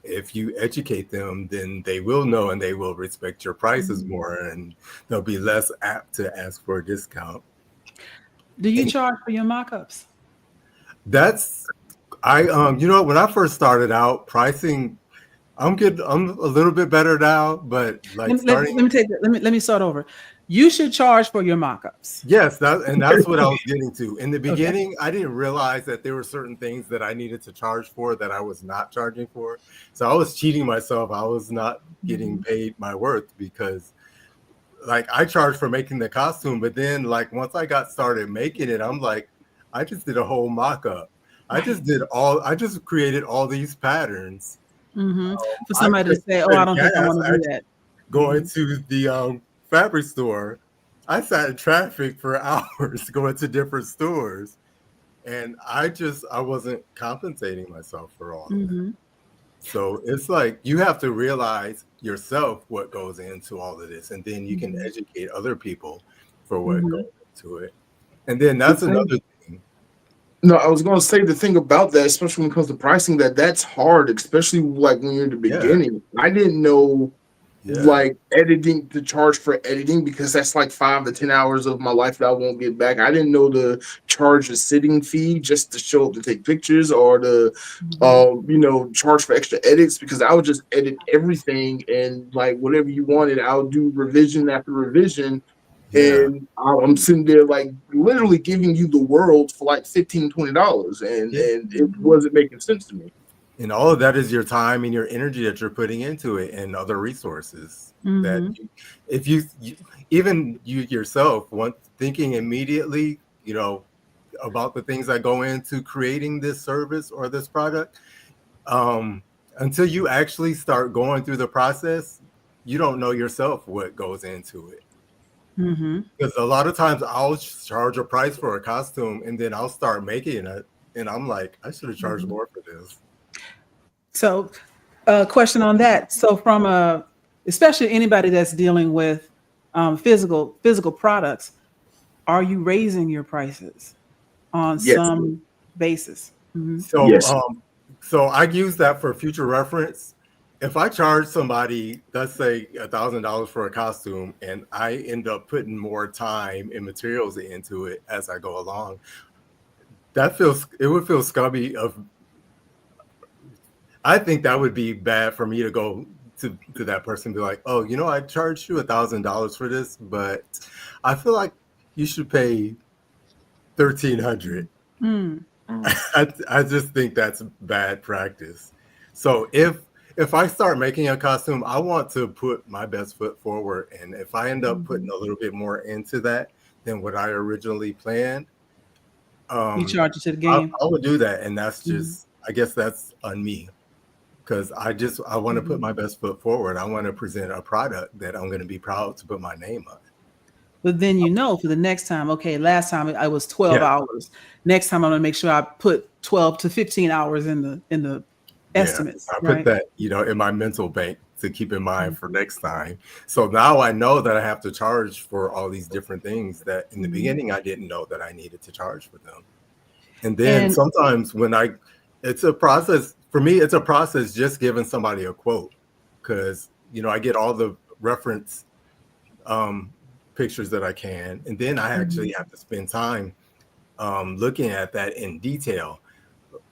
if you educate them, then they will know and they will respect your prices more, and they'll be less apt to ask for a discount. Do you charge for your mock-ups? That's when I first started out, pricing, I'm a little bit better now, but let me start over. You should charge for your mock-ups. Yes, that's what I was getting to. In the beginning, I didn't realize that there were certain things that I needed to charge for that I was not charging for. So I was cheating myself. I was not getting paid my worth because I charged for making the costume, but then once I got started making it, I'm like, I just did a whole mock-up. I just created all these patterns. For somebody to say, I don't think I want to do that. Going to the fabric store, I sat in traffic for hours going to different stores, and I wasn't compensating myself for all of that. So it's like you have to realize yourself what goes into all of this, and then you can educate other people for what goes into it. And then that's another thing. No, I was going to say the thing about that, especially when it comes to pricing, that's hard, especially when you're in the beginning. I didn't know like editing, to charge for editing, because that's like 5 to 10 hours of my life that I won't get back. I didn't know to charge a sitting fee just to show up to take pictures, or to charge for extra edits, because I would just edit everything, and like whatever you wanted, I'll do revision after revision. Yeah. And I'm sitting there like literally giving you the world for like $15-$20, and it wasn't making sense to me. And all of that is your time and your energy that you're putting into it, and other resources that if you even you yourself want thinking immediately, about the things that go into creating this service or this product, until you actually start going through the process, you don't know yourself what goes into it. Because a lot of times I'll charge a price for a costume, and then I'll start making it, and I'm like, I should have charged more for this. So, question on that. So, from especially anybody that's dealing with physical products, are you raising your prices on some basis? So I use that for future reference. If I charge somebody, let's say $1,000 for a costume, and I end up putting more time and materials into it as I go along, it would feel scummy I think that would be bad for me to go to that person and be like, oh, I charged you $1,000 for this, but I feel like you should pay $1,300. I just think that's bad practice. So if I start making a costume, I want to put my best foot forward, and if I end up putting a little bit more into that than what I originally planned, you charge it to the game. I would do that, and that's just I guess that's on me. Because I want to put my best foot forward. I want to present a product that I'm going to be proud to put my name on. But then for the next time, okay, last time I was 12 hours. Next time I'm going to make sure I put 12 to 15 hours in the estimates. I put that, in my mental bank to keep in mind for next time. So now I know that I have to charge for all these different things that in the beginning I didn't know that I needed to charge for them. And then sometimes it's a process. For me, it's a process just giving somebody a quote, because, I get all the reference pictures that I can. And then I actually have to spend time looking at that in detail,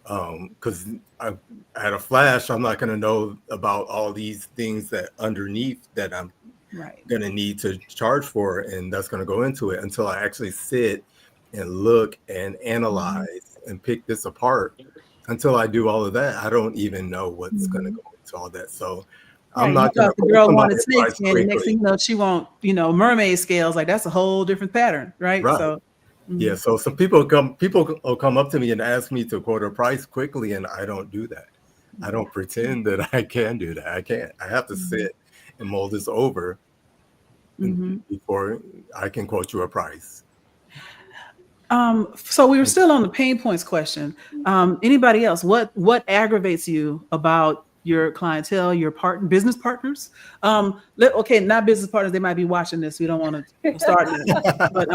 because at a flash, I'm not going to know about all these things that underneath that I'm going to need to charge for. And that's going to go into it until I actually sit and look and analyze and pick this apart. Until I do all of that, I don't even know what's going to go into all that. So I'm not going to. The girl wanted snakeskin, and next thing you know, she want mermaid scales. Like, that's a whole different pattern, right? So so some people will come up to me and ask me to quote a price quickly, and I don't do that. I don't pretend that I can do that. I can't. I have to sit and mull this over before I can quote you a price. So we were still on the pain points question. Anybody else? What aggravates you about your clientele, your business partners? Okay, not business partners. They might be watching this. We don't want to start that. But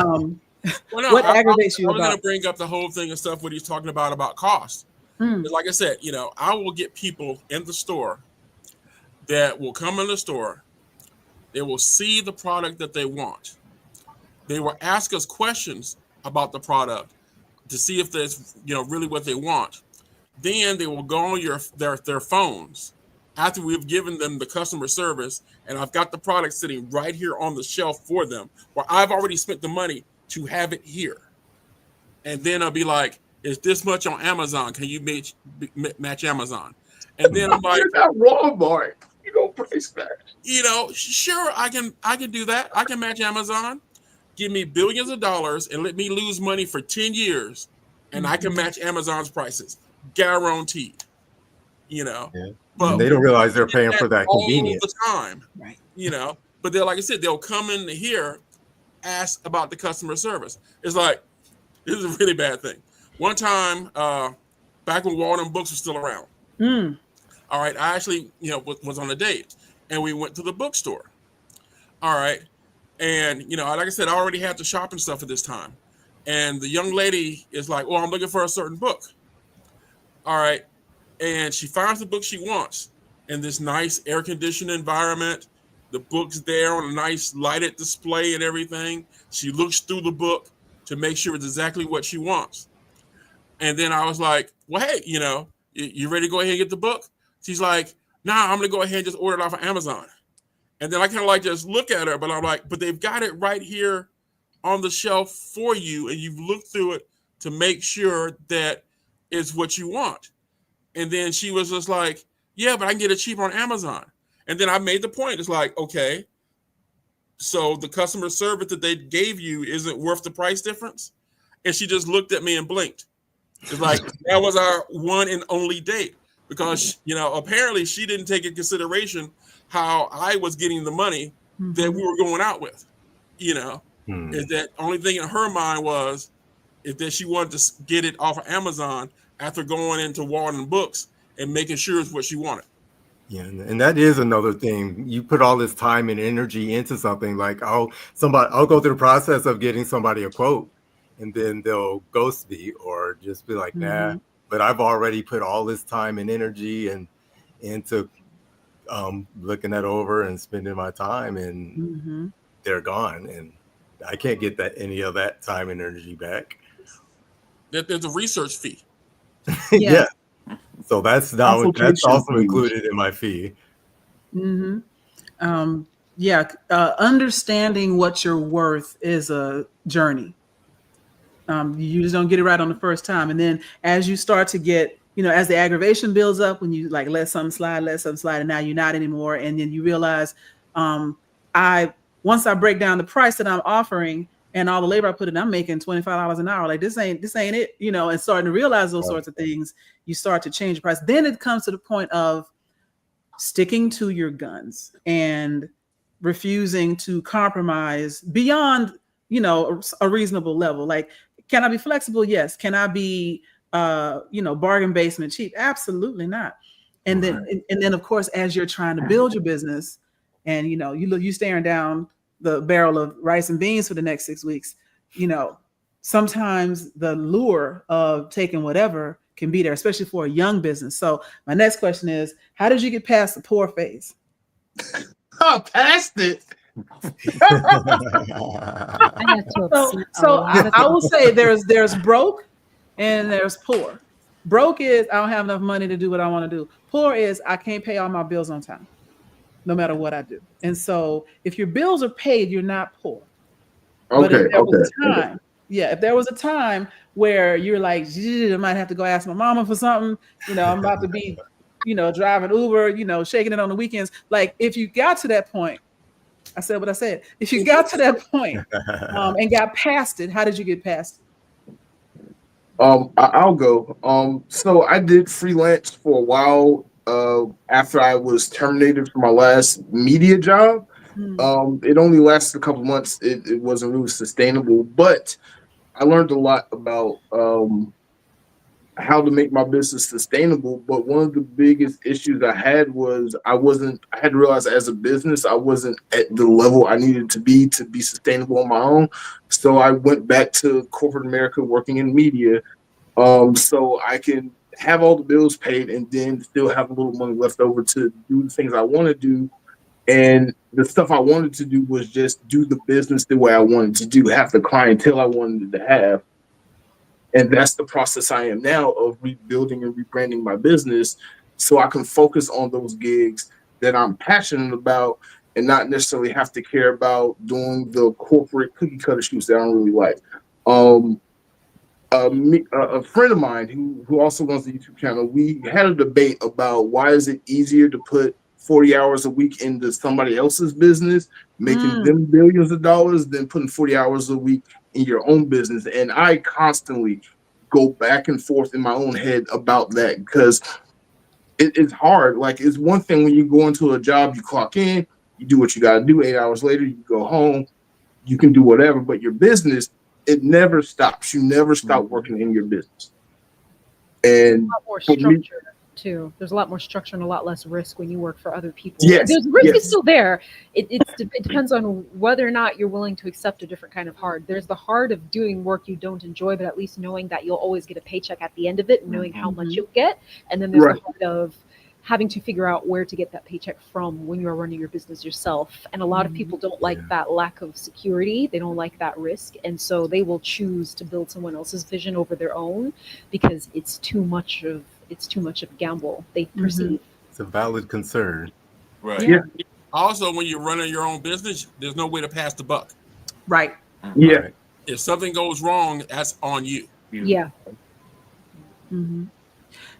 what aggravates you? I was going to bring up the whole thing and stuff what he's talking about cost. Like I said, I will get people in the store that will come in the store. They will see the product that they want. They will ask us questions about the product to see if that's really what they want. Then they will go on their phones after we've given them the customer service, and I've got the product sitting right here on the shelf for them, where I've already spent the money to have it here. And then I'll be like, "Is this much on Amazon? Can you match Amazon?" And then I'm like, "Not Walmart. You don't price that." Sure, I can do that. I can match Amazon. Give me billions of dollars and let me lose money for 10 years, and I can match Amazon's prices, guaranteed. But and they don't realize they're paying for that convenience all the time, right? But they're, like I said, they'll come in here, ask about the customer service. It's like, this is a really bad thing. One time, back when Walden Books was still around, all right, I actually was on a date, and we went to the bookstore. All right. And, like I said, I already had the shopping stuff at this time. And the young lady is like, "Oh, I'm looking for a certain book." All right. And she finds the book she wants in this nice air-conditioned environment. The book's there on a nice lighted display and everything. She looks through the book to make sure it's exactly what she wants. And then I was like, well, hey, you ready to go ahead and get the book? She's like, nah, I'm going to go ahead and just order it off of Amazon. And then I kind of like just look at her, but I'm like, but they've got it right here on the shelf for you. And you've looked through it to make sure that it's what you want. And then she was just like, yeah, but I can get it cheaper on Amazon. And then I made the point. It's like, okay, so the customer service that they gave you isn't worth the price difference? And she just looked at me and blinked. It's like, that was our one and only date. Because, apparently she didn't take into consideration how I was getting the money that we were going out with. Is that only thing in her mind was is that she wanted to get it off of Amazon after going into Walden Books and making sure it's what she wanted. Yeah, and that is another thing. You put all this time and energy into something, like I'll go through the process of getting somebody a quote, and then they'll ghost me or just be like, nah. But I've already put all this time and energy and into looking that over and spending my time, and they're gone, and I can't get any of that time and energy back. There's a research fee. Yeah. So that's also included in my fee. Understanding what you're worth is a journey. You just don't get it right on the first time. And then as you start to get, as the aggravation builds up, when you like let something slide, and now you're not anymore. And then you realize, once I break down the price that I'm offering and all the labor I put in, I'm making $25 an hour. Like this ain't it, and starting to realize those sorts of things, you start to change the price. Then it comes to the point of sticking to your guns and refusing to compromise beyond, a reasonable level. Like, can I be flexible? Yes. Can I be, bargain basement cheap? Absolutely not. And then of course, as you're trying to build your business and, you staring down the barrel of rice and beans for the next 6 weeks, sometimes the lure of taking whatever can be there, especially for a young business. So my next question is, how did you get past the poor phase? Oh, past it. I will say there's broke and there's poor. Broke is I don't have enough money to do what I want to do. Poor is I can't pay all my bills on time, no matter what I do. And so if your bills are paid, you're not poor. But if there was a time where you're like, I might have to go ask my mama for something, I'm about to be, driving Uber, shaking it on the weekends. Like if you got to that point, I said what I said. If you got to that point and got past it, how did you get past it? I'll go. So I did freelance for a while after I was terminated from my last media job. It only lasted a couple months. It wasn't really sustainable, but I learned a lot about how to make my business sustainable. But one of the biggest issues I had was I had to realize as a business, I wasn't at the level I needed to be sustainable on my own. So I went back to corporate America working in media. So I can have all the bills paid and then still have a little money left over to do the things I want to do. And the stuff I wanted to do was just do the business the way I wanted to do, have the clientele I wanted to have. And that's the process I am now of rebuilding and rebranding my business so I can focus on those gigs that I'm passionate about and not necessarily have to care about doing the corporate cookie cutter shoots that I don't really like. A friend of mine who also runs the YouTube channel, we had a debate about why is it easier to put 40 hours a week into somebody else's business, making them billions of dollars, than putting 40 hours a week in your own business. And I constantly go back and forth in my own head about that because it's hard. Like, it's one thing when you go into a job, you clock in, you do what you got to do. 8 hours later, you go home, you can do whatever. But your business, it never stops. You never stop working in your business. And a lot more structure too. There's a lot more structure and a lot less risk when you work for other people. Yes, there's risk is still there. It depends on whether or not you're willing to accept a different kind of hard. There's the hard of doing work you don't enjoy, but at least knowing that you'll always get a paycheck at the end of it, and knowing how much you'll get. And then there's the hard of having to figure out where to get that paycheck from when you're running your business yourself. And a lot of people don't like that lack of security. They don't like that risk. And so they will choose to build someone else's vision over their own because it's too much of a gamble, they perceive. It's a valid concern. Right. Yeah. Also, when you're running your own business, there's no way to pass the buck. Right. Yeah. Right. If something goes wrong, that's on you. Yeah.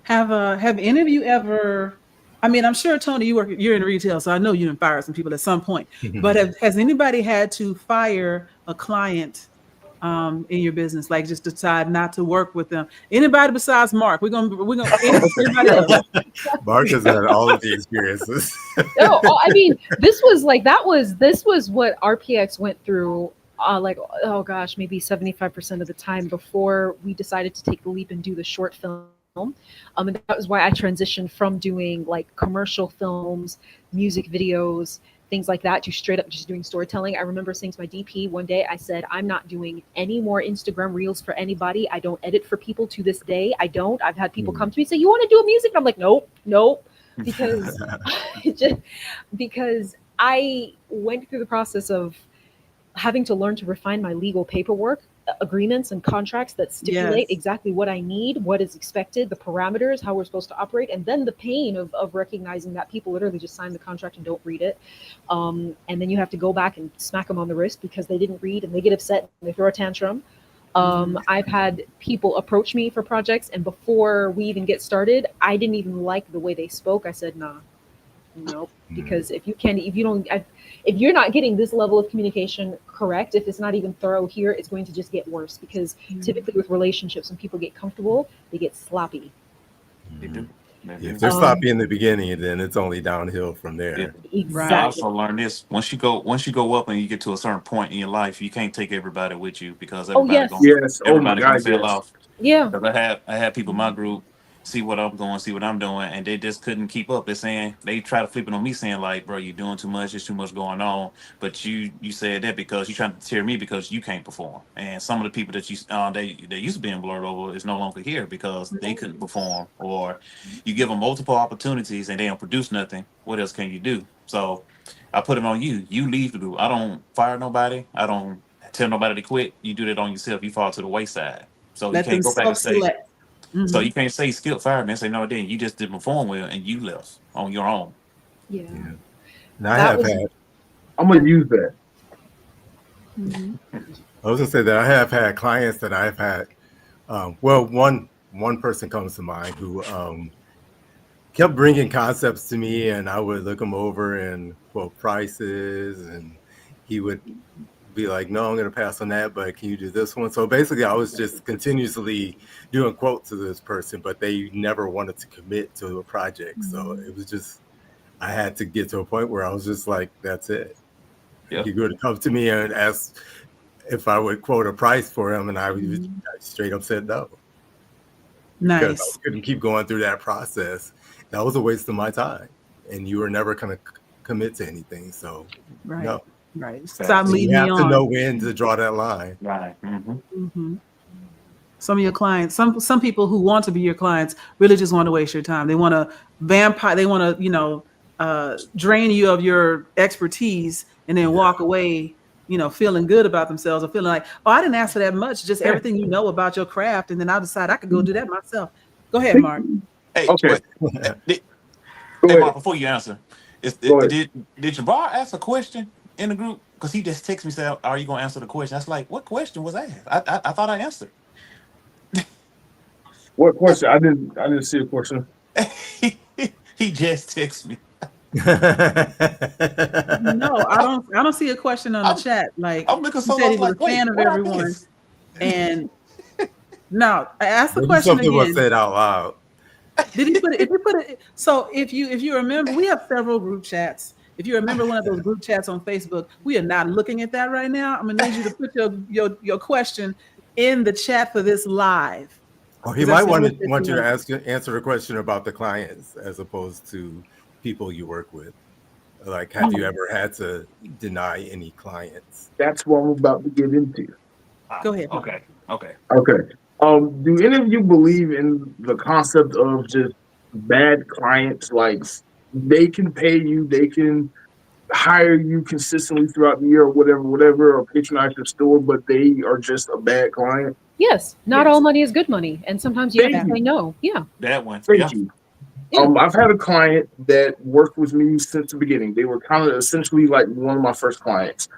Have any of you ever? I mean, I'm sure Tony, you're in retail, so I know you done fired some people at some point. But has anybody had to fire a client in your business, like just decide not to work with them? Anybody besides Mark? We're gonna anybody else? Mark has had all of the experiences. No, I mean, this was what RPX went through. Maybe 75% of the time before we decided to take the leap and do the short film. And that was why I transitioned from doing like commercial films, music videos, things like that, to straight up just doing storytelling. I remember saying to my DP one day, I said, I'm not doing any more Instagram reels for anybody. I don't edit for people to this day. I've had people come to me and say, you want to do a music? And I'm like, nope. Because I went through the process of having to learn to refine my legal paperwork, agreements and contracts that stipulate exactly what I need, what is expected, the parameters, how we're supposed to operate, and then the pain of recognizing that people literally just sign the contract and don't read it. And then you have to go back and smack them on the wrist because they didn't read, and they get upset and they throw a tantrum. I've had people approach me for projects, and before we even get started, I didn't even like the way they spoke. I said, nah, nope, because if you're not getting this level of communication correct, if it's not even thorough here, it's going to just get worse, because typically with relationships, when people get comfortable, they get sloppy. They do. If they're sloppy in the beginning, then it's only downhill from there. Exactly. I also learned this: once you go up and you get to a certain point in your life, you can't take everybody with you, because everybody gonna fail off. Yeah. Because I had people in my group see what I'm doing, and they just couldn't keep up. They're saying, they try to flip it on me, saying like, bro, you're doing too much, there's too much going on. But you said that because you're trying to tear me because you can't perform. And some of the people that they used to be in Blerdover is no longer here because they couldn't perform. Or you give them multiple opportunities and they don't produce nothing. What else can you do? So I put it on you. You leave the group. I don't fire nobody. I don't tell nobody to quit. You do that on yourself. You fall to the wayside. So you can't go back and say. So you can't say Skip fired me and say, no, it didn't. You just didn't perform well and you left on your own. Yeah. And I'm going to use that. I was going to say that I have had clients that I've had. One person comes to mind who kept bringing concepts to me, and I would look them over and quote prices, and he would be like, no, I'm going to pass on that, but can you do this one? So basically I was just continuously doing quotes to this person, but they never wanted to commit to a project. So it was just, I had to get to a point where I was just like, that's it. He would come to me and ask if I would quote a price for him, and I straight up said no. Nice. Because I couldn't keep going through that process. That was a waste of my time, and you were never going to commit to anything. So no. Right. Stop leading me on. You have to know when to draw that line. Right. Some of your clients, some people who want to be your clients really just want to waste your time. They want to they want to, drain you of your expertise and then walk away, feeling good about themselves, or feeling like, oh, I didn't ask for that much, just everything you know about your craft. And then I'll decide I could go do that myself. Go ahead, Mark. Hey, Okay. Mark, before you answer, did Jabbar ask a question in the group? Because he just texted me, said, are you going to answer the question? I was like, what question was asked? I thought I answered. What question? I didn't see a question. He just texted me. No, I don't see a question on the chat. Like, I'm looking so he said he was like, a fan of everyone. And no, I asked the question something again. was said out loud. Did he put it? If you put it, so if you remember, we have several group chats. If you remember one of those group chats on Facebook, we are not looking at that right now. I'm gonna need you to put your question in the chat for this live. Or he might want you to answer a question about the clients as opposed to people you work with. Like, have you ever had to deny any clients? That's what I'm about to get into. Go ahead. Okay. Do any of you believe in the concept of just bad clients. Like they can pay you, they can hire you consistently throughout the year or whatever, or patronize your store, but they are just a bad client. Yes, not Yes. all money is good money, and sometimes you have Thank to say you. no. Yeah. That one. Thank Yeah. you. Yeah. I've had a client that worked with me since the beginning. They were kind of essentially like one of my first clients.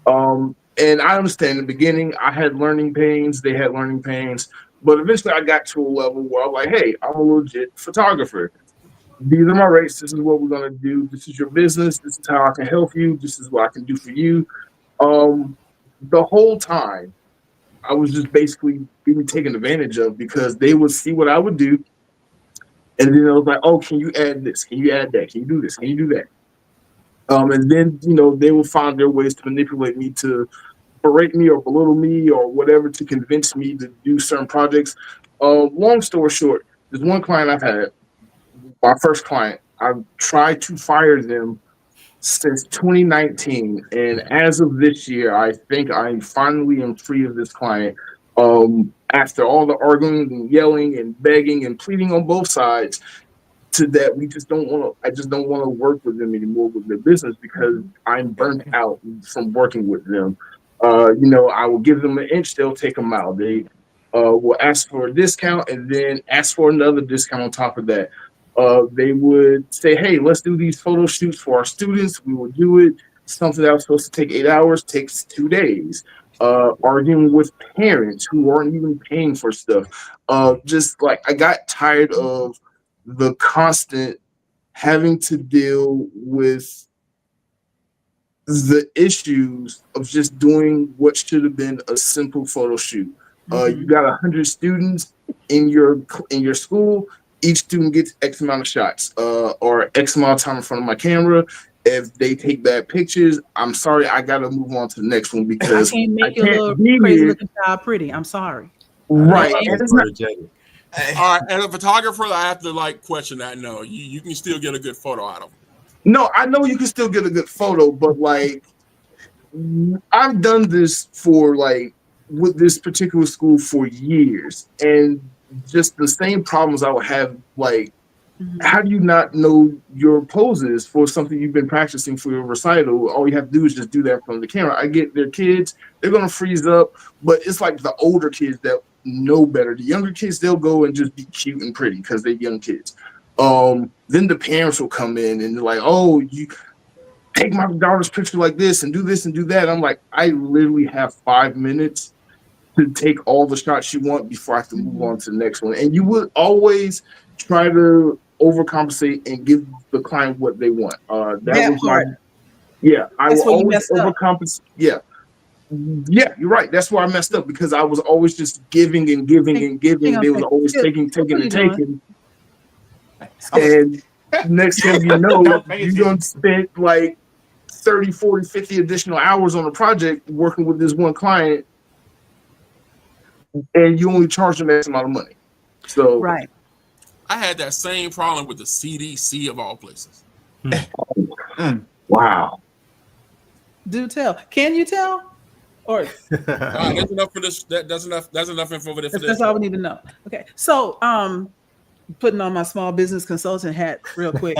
And I understand in the beginning I had learning pains, they had learning pains, but eventually I got to a level where I'm like, hey, I'm a legit photographer. These are my rates. This is what we're gonna do. This is your business. This is how I can help you. This is what I can do for you. The whole time I was just basically being taken advantage of because they would see what I would do, and then it was like, oh, can you add this? Can you add that? Can you do this? Can you do that? And then they will find their ways to manipulate me, to berate me or belittle me or whatever, to convince me to do certain projects. Long story short, there's one client I've had, my first client. I've tried to fire them since 2019, and as of this year, I think I finally am free of this client. After all the arguing and yelling and begging and pleading on both sides, to that we just don't want to. I just don't want to work with them anymore with their business because I'm burnt out from working with them. I will give them an inch, they'll take a mile. They will ask for a discount and then ask for another discount on top of that. They would say, hey, let's do these photo shoots for our students. We will do it. Something that was supposed to take 8 hours takes 2 days. Arguing with parents who aren't even paying for stuff. Just like I got tired of the constant having to deal with the issues of just doing what should have been a simple photo shoot. You got 100 students in your school. Each student gets X amount of shots, or X amount of time in front of my camera. If they take bad pictures, I'm sorry, I gotta move on to the next one because I can't make your little be crazy here. looking child pretty. I'm sorry. Right. It's And it's not, energetic. All right, as a photographer, I have to question that. No, you can still get a good photo out of them. no, I know you can still get a good photo, but like I've done this for with this particular school for years, and just the same problems I would have. Like, how do you not know your poses for something you've been practicing for your recital? All you have to do is just do that from the camera. I get their kids, they're gonna freeze up, but it's like the older kids that know better. The younger kids, they'll go and just be cute and pretty because they're young kids. Then the parents will come in and they're like, oh, you take my daughter's picture like this and do this and do that. I'm like, I literally have 5 minutes to take all the shots you want before I have to move on to the next one. And you would always try to overcompensate and give the client what they want. That was part. I That's will where you always messed up. overcompensate. Yeah, you're right. That's where I messed up because I was always just giving and giving and giving. Hang on They a was second. always What taking are you and doing? taking. And next thing you know, Don't pay you're going to spend like 30, 40, 50 additional hours on a project working with this one client, and you only charge them X amount of money. So Right. I had that same problem with the CDC of all places. wow. Do tell. Can you tell? Or That's enough for this. That's enough. That's enough info for this. that's all we need to know. Okay. So putting on my small business consultant hat real quick.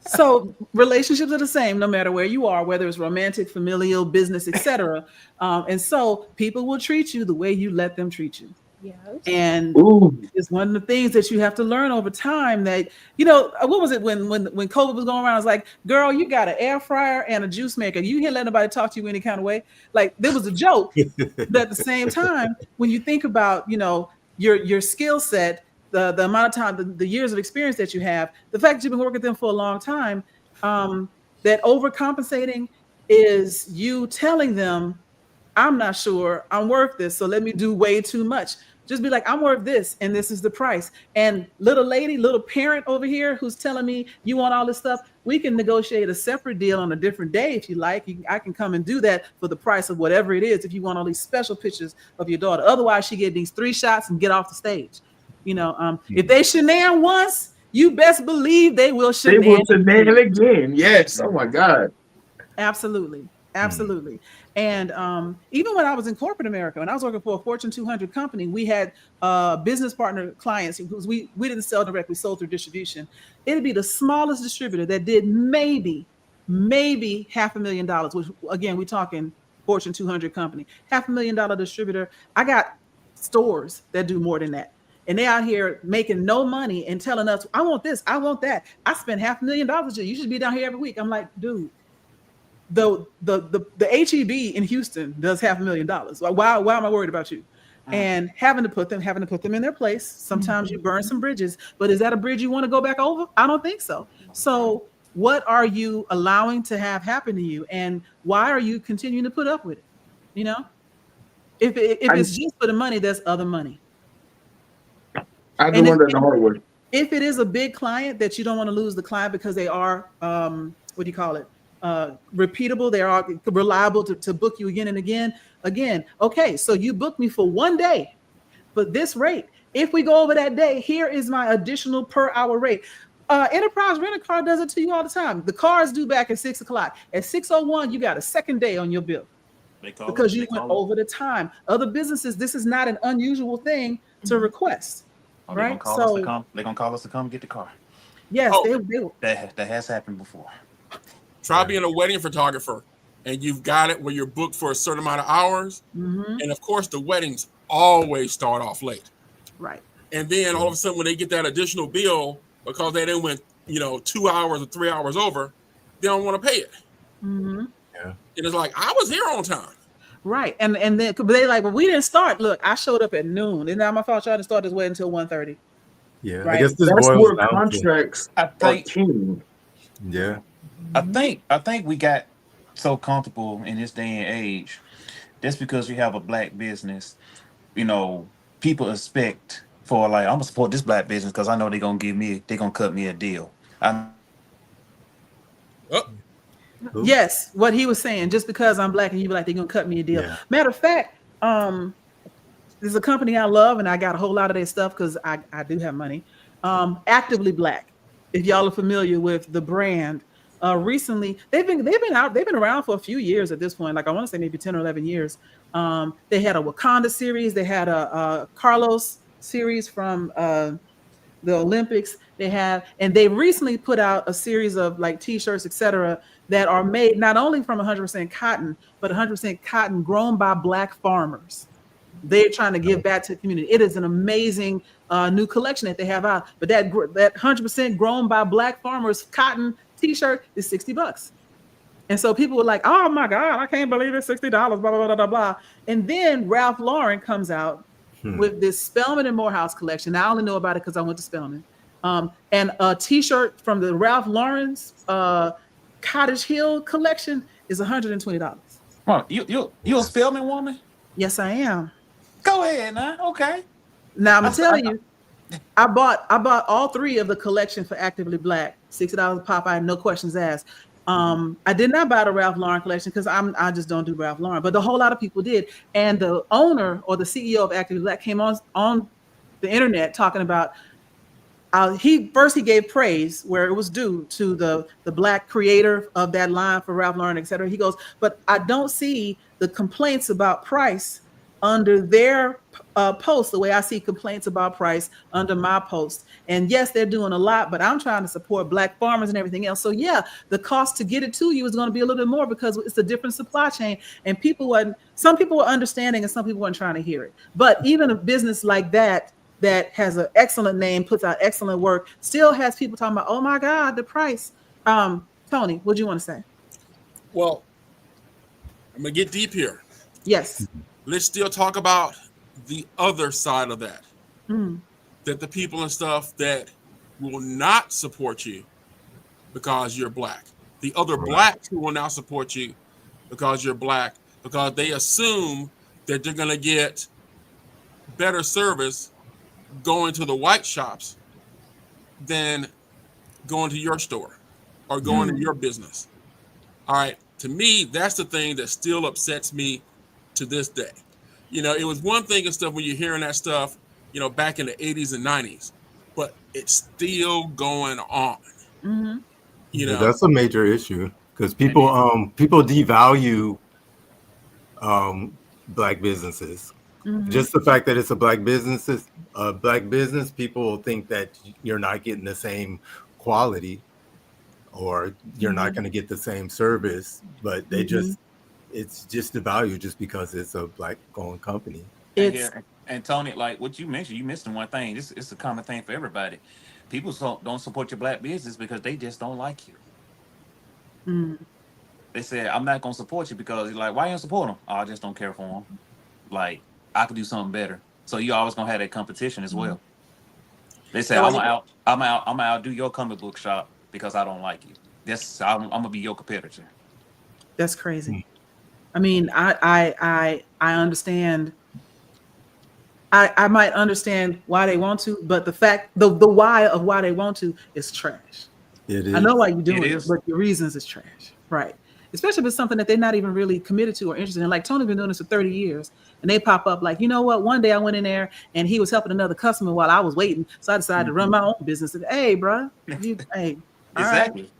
So relationships are the same no matter where you are, whether it's romantic, familial, business, etc. And so people will treat you the way you let them treat you. Yes. And Ooh. it's one of the things that you have to learn over time that, what was it when COVID was going around? I was like, girl, you got an air fryer and a juice maker. You can't let nobody talk to you any kind of way. Like there was a joke, but at the same time, when you think about, your skill set, the amount of time, the years of experience that you have, the fact that you've been working with them for a long time, that overcompensating is you telling them, I'm not sure I'm worth this, so let me do way too much. Just be like, I'm worth this, and this is the price. And little parent over here who's telling me you want all this stuff, we can negotiate a separate deal on a different day if you like. I can come and do that for the price of whatever it is if you want all these special pictures of your daughter. Otherwise, she get these 3 shots and get off the stage. If they shenan once, you best believe they will shenan. They will shenan again. Yes. Oh my God. Absolutely. Absolutely. And even when I was in corporate America, when I was working for a Fortune 200 company, we had business partner clients because we didn't sell direct, we sold through distribution. It'd be the smallest distributor that did maybe $500,000, which again, we're talking Fortune 200 company, $500,000 distributor. I got stores that do more than that. And they out here making no money and telling us, I want this, I want that. I spent $500,000. You should be down here every week. I'm like, dude, the HEB in Houston does $500,000. Why am I worried about you? And having to put them in their place. Sometimes you burn some bridges, but is that a bridge you want to go back over? I don't think so. So what are you allowing to have happen to you, and why are you continuing to put up with it? You know, if it's just for the money, there's other money. I do wonder the hard way. If it is a big client that you don't want to lose the client because they are what do you call it? Repeatable, they are reliable to book you again and again. Okay, so you booked me for one day, but this rate, if we go over that day, here is my additional per hour rate. Enterprise Rent-A-Car does it to you all the time. The car is due back at 6 o'clock. At 6:01, you got a second day on your bill because you went over the time. Other businesses, this is not an unusual thing to request. Oh, right? They're gonna call us to come get the car. Yes, Oh. they That has happened before. Try being a wedding photographer, and you've got it where you're booked for a certain amount of hours. And of course, the weddings always start off late. Right. And then all of a sudden, when they get that additional bill because they didn't went 2 hours or 3 hours over, they don't want to pay it. Yeah. And it's like, I was here on time. Right. And then they like, well, we didn't start. Look, I showed up at noon. It's not my fault. Y'all didn't start this wedding until 1:30. Yeah. Right. I guess this That's boils where down contracts I are think king. Yeah. I think we got so comfortable in this day and age. Just because you have a black business, people expect for like, I'm gonna support this black business because I know they're gonna cut me a deal. Yes, what he was saying, just because I'm black and you be like, they're gonna cut me a deal. Yeah. Matter of fact, there's a company I love and I got a whole lot of their stuff because I do have money. Actively Black. If y'all are familiar with the brand, recently they've been around for a few years at this point. Like I want to say maybe 10 or 11 years. They had a Wakanda series. They had a Carlos series from the Olympics. And they recently put out a series of like T-shirts, etc., that are made not only from 100% cotton, but 100% cotton grown by Black farmers. They're trying to give back to the community. It is an amazing new collection that they have out. But that 100% grown by Black farmers cotton T-shirt is $60. And so people were like, oh my God, I can't believe it's $60, blah, blah, blah, blah, blah. And then Ralph Lauren comes out with this Spelman and Morehouse collection. I only know about it because I went to Spelman. And a T-shirt from the Ralph Lauren's Cottage Hill collection is $120. Well, you a Spelman woman? Yes, I am. Go ahead now. Okay. Now I'm gonna tell you, I bought all three of the collection for Actively Black, $60 Popeye, no questions asked. I did not buy the Ralph Lauren collection because I just don't do Ralph Lauren, but a whole lot of people did. And the owner or the CEO of Actively Black came on the internet talking about he gave praise where it was due to the Black creator of that line for Ralph Lauren, et cetera. He goes, but I don't see the complaints about price under their post the way I see complaints about price under my post. And yes, they're doing a lot, but I'm trying to support Black farmers and everything else. So yeah, the cost to get it to you is going to be a little bit more because it's a different supply chain. And some people were understanding and some people weren't trying to hear it. But even a business like that has an excellent name, puts out excellent work, still has people talking about, oh my God, the price. Tony, what do you want to say? Well, I'm going to get deep here. Yes. Let's still talk about the other side of that. That the people and stuff that will not support you because you're Black. The other Blacks who will not support you because you're Black, because they assume that they're going to get better service going to the white shops than going to your store or going to your business. All right. To me, that's the thing that still upsets me to this day. It was one thing and stuff when you're hearing that stuff, back in the 80s and 90s, but it's still going on. That's a major issue. because people devalue black businesses. Mhm. Just the fact that it's a black business, people will think that you're not getting the same quality, or you're not going to get the same service, but it's just the value just because it's a black owned company. And It's here, and Tony, like what you mentioned, you missed one thing. This it's a common thing for everybody. People don't support your black business because they just don't like you. mm, They said, I'm not gonna support you because you're like, why you support them? Oh, I just don't care for them. Like, I could do something better. So you always gonna have that competition as well. They say, I'm gonna outdo your comic book shop because I don't like you. I'm gonna be your competitor. that's crazy. I mean, I understand. I might understand why they want to, but the fact, the why of why they want to is trash. It is. I know why you're doing it, is. but your reasons is trash, right? Especially if it's something that they're not even really committed to or interested in. Like Tony's been doing this for 30 years, and they pop up like, you know what? One day I went in there and he was helping another customer while I was waiting, so I decided to run my own business. And, hey, bro, hey, all right. Exactly.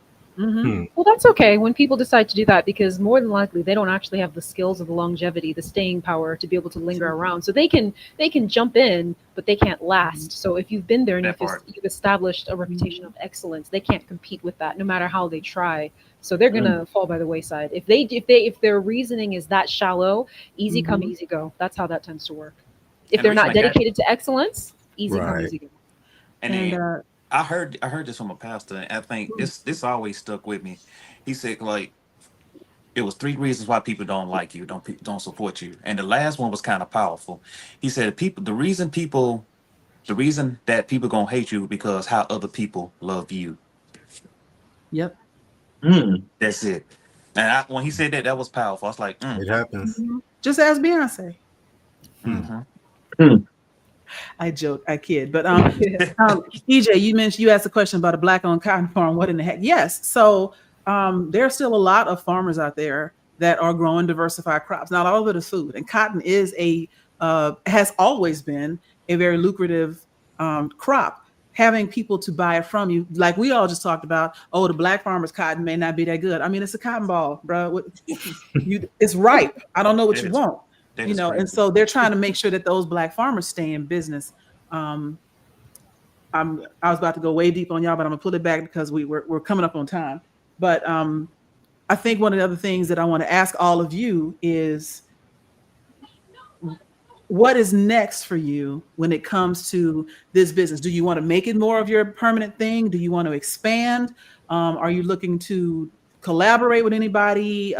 Well, that's okay when people decide to do that, because more than likely they don't actually have the skills or the longevity, the staying power to be able to linger around. So they can jump in, but they can't last. So if you've been there and you've established a reputation of excellence, they can't compete with that no matter how they try. So they're gonna fall by the wayside. If their reasoning is that shallow, easy come, easy go. That's how that tends to work. If And they're the not reason I got- dedicated to excellence, easy come, Right. easy go. And, And then I heard this from a pastor, and I think this always stuck with me. He said, like, it was 3 reasons why people don't like you, don't support you, and the last one was kind of powerful. He said, the reason that people gonna hate you because how other people love you. yep. That's it. And when he said that, that was powerful. I was like, It happens. Just ask Beyonce. mm-hmm. I joke, I kid, but EJ, you mentioned, you asked a question about a black-owned cotton farm. What in the heck? Yes, so there are still a lot of farmers out there that are growing diversified crops. Not all of it is food, and cotton is has always been a very lucrative crop. Having people to buy it from you, like we all just talked about. Oh, the black farmer's cotton may not be that good. I mean, it's a cotton ball, bro. It's ripe. I don't know what you want. You know, and so they're trying to make sure that those black farmers stay in business. I was about to go way deep on y'all, but I'm gonna pull it back because we're coming up on time. But I think one of the other things that I want to ask all of you is, what is next for you when it comes to this business? Do you want to make it more of your permanent thing? Do you want to expand? Are you looking to collaborate with anybody?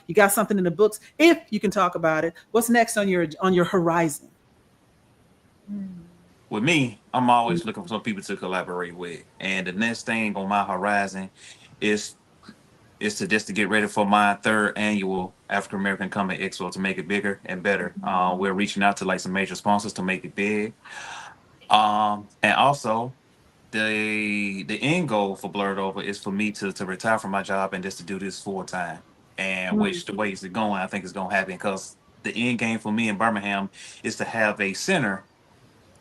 You got something in the books? If you can talk about it, what's next on your horizon? With me, I'm always looking for some people to collaborate with, and the next thing on my horizon is to get ready for my 3rd annual African American Comic Expo to make it bigger and better. We're reaching out to like some major sponsors to make it big, and also the end goal for Blerdover is for me to retire from my job and just to do this full time. And which the way it's going, I think it's going to happen, because the end game for me in Birmingham is to have a center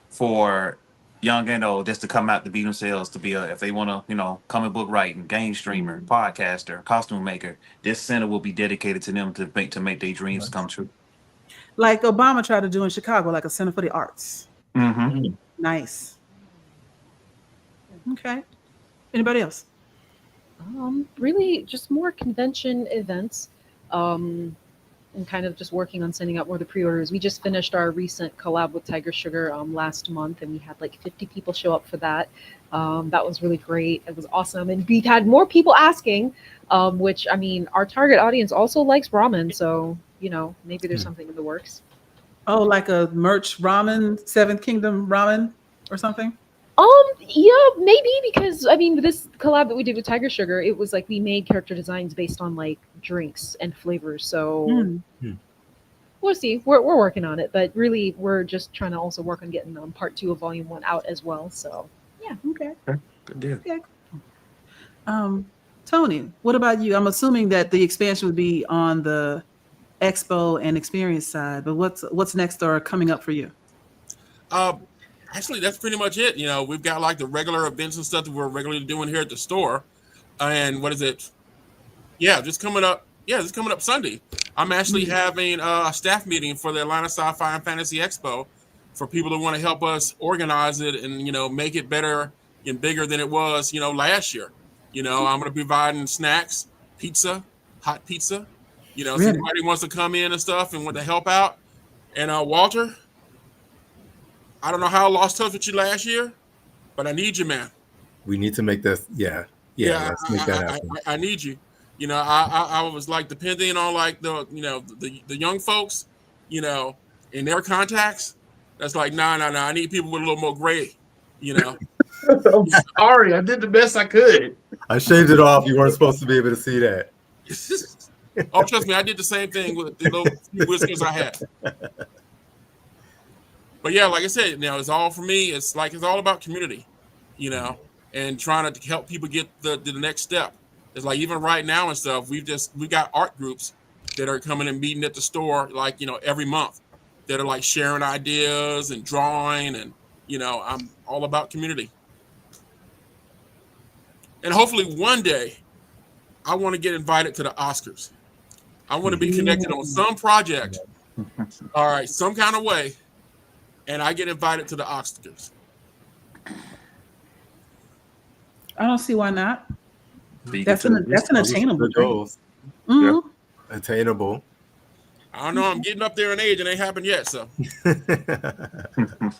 for young and old just to come out to be themselves, to be if they want to, comic book writing, game streamer, podcaster, costume maker. This center will be dedicated to them to make their dreams come true. Like Obama tried to do in Chicago, like a center for the arts. Mm-hmm. Nice. Okay. Anybody else? Really just more convention events, and kind of just working on sending out more of the pre-orders. We just finished our recent collab with Tiger Sugar last month, and we had like 50 people show up for that. That was really great. It was awesome. And we had more people asking, which, I mean, our target audience also likes ramen, so, maybe there's something in the works. Oh, like a merch ramen, Seventh Kingdom ramen or something? Yeah, maybe, because I mean, this collab that we did with Tiger Sugar, it was like we made character designs based on like drinks and flavors. So we'll see. We're working on it, but really we're just trying to also work on getting part 2 of Volume 1 out as well. So yeah. Okay. Good deal. Yeah. Tony, what about you? I'm assuming that the expansion would be on the expo and experience side, but what's next or coming up for you? Actually, that's pretty much it. We've got like the regular events and stuff that we're regularly doing here at the store. And what is it? Yeah, just coming up. Yeah, just coming up Sunday. I'm actually having a staff meeting for the Atlanta Sci-Fi and Fantasy Expo for people who want to help us organize it and make it better and bigger than it was last year. I'm going to be providing snacks, pizza, hot pizza. If Really? anybody wants to come in and stuff and want to help out. And Walter, I don't know how I lost touch with you last year, but I need you, man. We need to make this. Yeah. Let's make that happen. I need you. I was like depending on like the young folks, in their contacts. That's like no. I need people with a little more gray. I'm sorry, I did the best I could. I shaved it off. You weren't supposed to be able to see that. Oh, trust me, I did the same thing with the little few whiskers I had. But yeah, like I said, it's all for me. It's all about community, and trying to help people get the next step. It's like even right now and stuff, we got art groups that are coming and meeting at the store every month that are like sharing ideas and drawing and I'm all about community. And hopefully one day I want to get invited to the Oscars. I want to be connected on some project, all right, some kind of way, and I get invited to the Oscars. I don't see why not. That's an attainable goal. Yeah. Attainable. I don't know. I'm getting up there in age and it ain't happened yet. So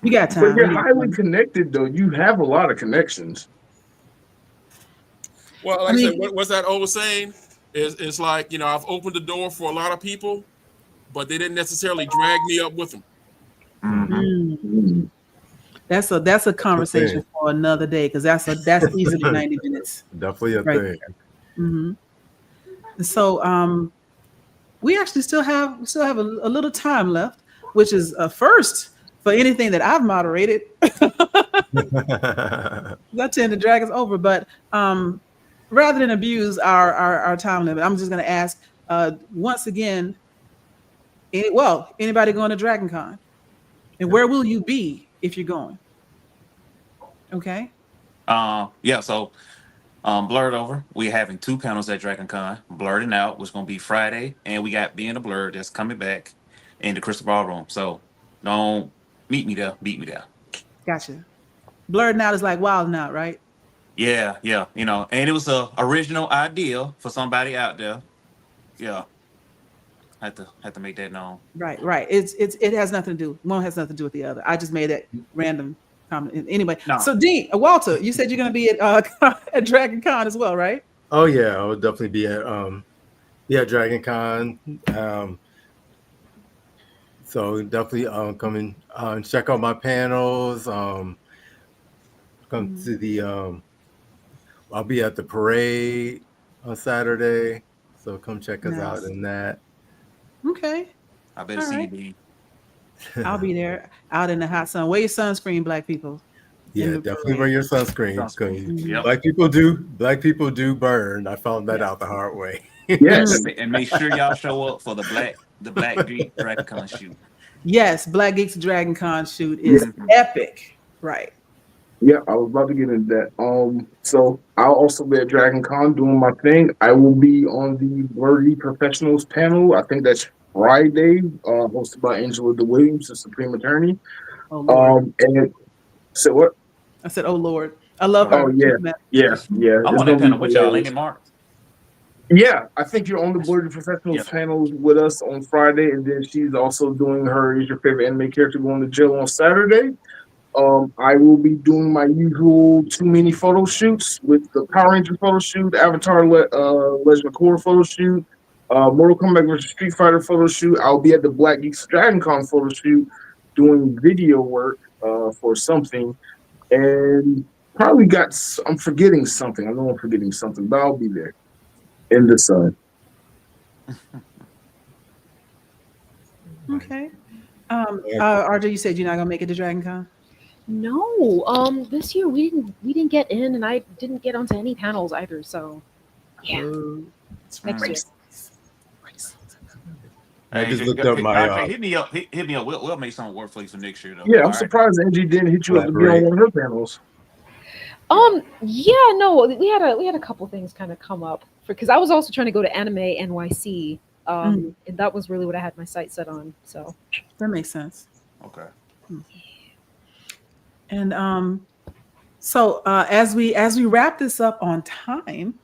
you got time. But you're highly connected, though. You have a lot of connections. Well, like I said, what's that old saying? It's like I've opened the door for a lot of people, but they didn't necessarily drag me up with them. Mm-hmm. That's a conversation for another day because that's easily 90 minutes. Definitely a thing. Mm-hmm. So we actually still have a little time left, which is a first for anything that I've moderated. I tend to drag us over, but rather than abuse our time limit, I'm just going to ask once again. Anybody going to Dragon Con? And where will you be if you're going? Okay. So Blerdover, we're having 2 panels at Dragon Con. Blerding Out was going to be Friday, and we got Being a Blur that's coming back in the Crystal Ballroom. So don't meet me there, beat me there. Gotcha. Blerding Out is like Wilding Out, right? Yeah. And it was a original idea for somebody out there. Yeah. Had to make that known. Right. It has nothing to do. One has nothing to do with the other. I just made that random comment. Anyway, no. So Dean, Walter, you said you're going to be at Dragon Con as well, right? Oh yeah, I would definitely be at Dragon Con. So definitely come and check out my panels. Come to the I'll be at the parade on Saturday. So come check us out in that. Okay. I better see you, Dean. I'll be there out in the hot sun. Wear your sunscreen, black people. Yeah, definitely wear your sunscreen. Yep. Black people do burn. I found that out the hard way. Yes. And make sure y'all show up for the Black Geek Dragon Con shoot. Yes, Black Geeks Dragon Con shoot is epic. Right. Yeah, I was about to get into that. So I'll also be at Dragon Con doing my thing. I will be on the Blerdy Professionals panel. I think that's Friday, hosted by Angela DeWilliams, the Supreme Attorney. Oh, Lord. And so what? I said, oh Lord. I love her. Oh yeah. I'm on that panel with y'all, ain't it, Mark? Yeah, I think you're on the Blerdy Professionals panel with us on Friday, and then she's also doing her Is Your Favorite Anime Character Going to Jail on Saturday. I will be doing my usual Too Many photo shoots with the Power Ranger photo shoot, Avatar Legend of Korra photo shoot, Mortal Kombat vs. Street Fighter photo shoot. I'll be at the Black Geeks Dragon Con photo shoot doing video work for something. And probably I'm forgetting something. I know I'm forgetting something, but I'll be there in the sun. Okay. RJ, you said you're not going to make it to Dragon Con? No, this year we didn't get in, and I didn't get onto any panels either. So, yeah, next year. I just looked up my. Hit me up. We'll make something work for you for next year, though. Yeah, I'm surprised Angie didn't hit you up to be on one of her panels. Yeah, no, we had a couple things kind of come up because I was also trying to go to Anime NYC, and that was really what I had my sight set on. So That makes sense. Okay. And so as we wrap this up on time,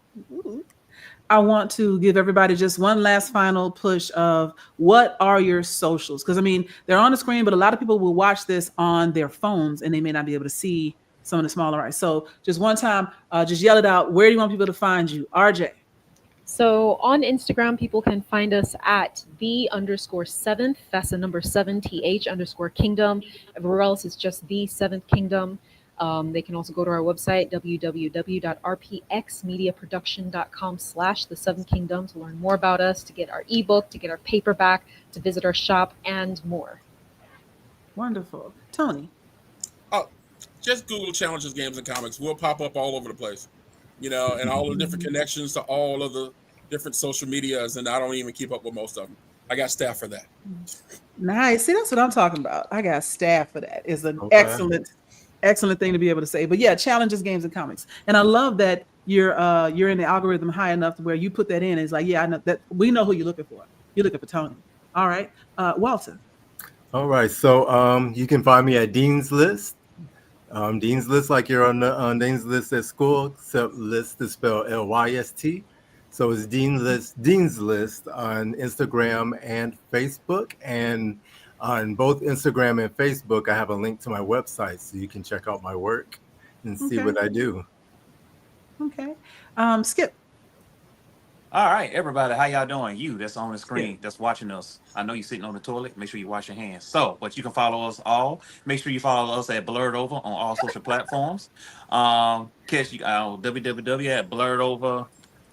I want to give everybody just one last final push of what are your socials? Because I mean, they're on the screen, but a lot of people will watch this on their phones and they may not be able to see some of the smaller eyes. So just one time, just yell it out. Where do you want people to find you? RJ. So on Instagram, people can find us at the_7th. That's the number 7th_kingdom. Everywhere else is just the 7th kingdom. They can also go to our website, www.rpxmediaproduction.com/the 7th kingdom to learn more about us, to get our ebook, to get our paperback, to visit our shop, and more. Wonderful. Tony. Oh, just Google Challenges, Games, and Comics. We'll pop up all over the place, and all the different connections to all of the different social medias, and I don't even keep up with most of them. I got staff for that. Nice. See, that's what I'm talking about. I got staff for that. It's an excellent thing to be able to say. But yeah, Challenges, Games, and Comics. And I love that you're in the algorithm high enough to where you put that in. It's like, yeah, I know that we know who you're looking for. You're looking for Tony. All right. Walter. All right. So you can find me at Dean's List. Dean's List, like you're on Dean's List at school, except List is spelled Lyst. So it's Dean's List on Instagram and Facebook. And on both Instagram and Facebook, I have a link to my website, so you can check out my work and see what I do. Okay. Skip. All right, everybody, how y'all doing? You that's on the screen, that's watching us. I know you're sitting on the toilet. Make sure you wash your hands. So, but you can follow us all. Make sure you follow us at Blerdover on all social platforms. Catch you www at Blerdover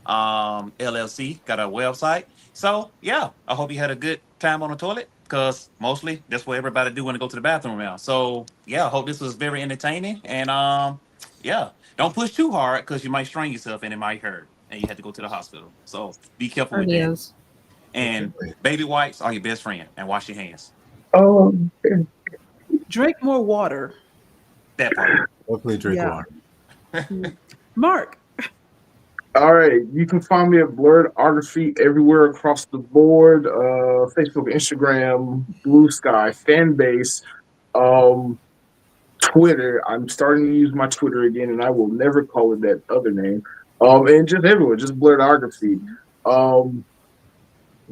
LLC. Got our website. So, yeah, I hope you had a good time on the toilet, because mostly that's what everybody do when they go to the bathroom now. So, yeah, I hope this was very entertaining. And, yeah, don't push too hard, because you might strain yourself and it might hurt, and you have to go to the hospital. So be careful with that. And baby wipes are your best friend, and wash your hands. Drink more water. That part. Hopefully drink water. Mark. All right, you can find me at Blerdography everywhere across the board. Facebook, Instagram, Blue Sky, Fanbase, Twitter. I'm starting to use my Twitter again, and I will never call it that other name. And just everywhere, just Blerdography.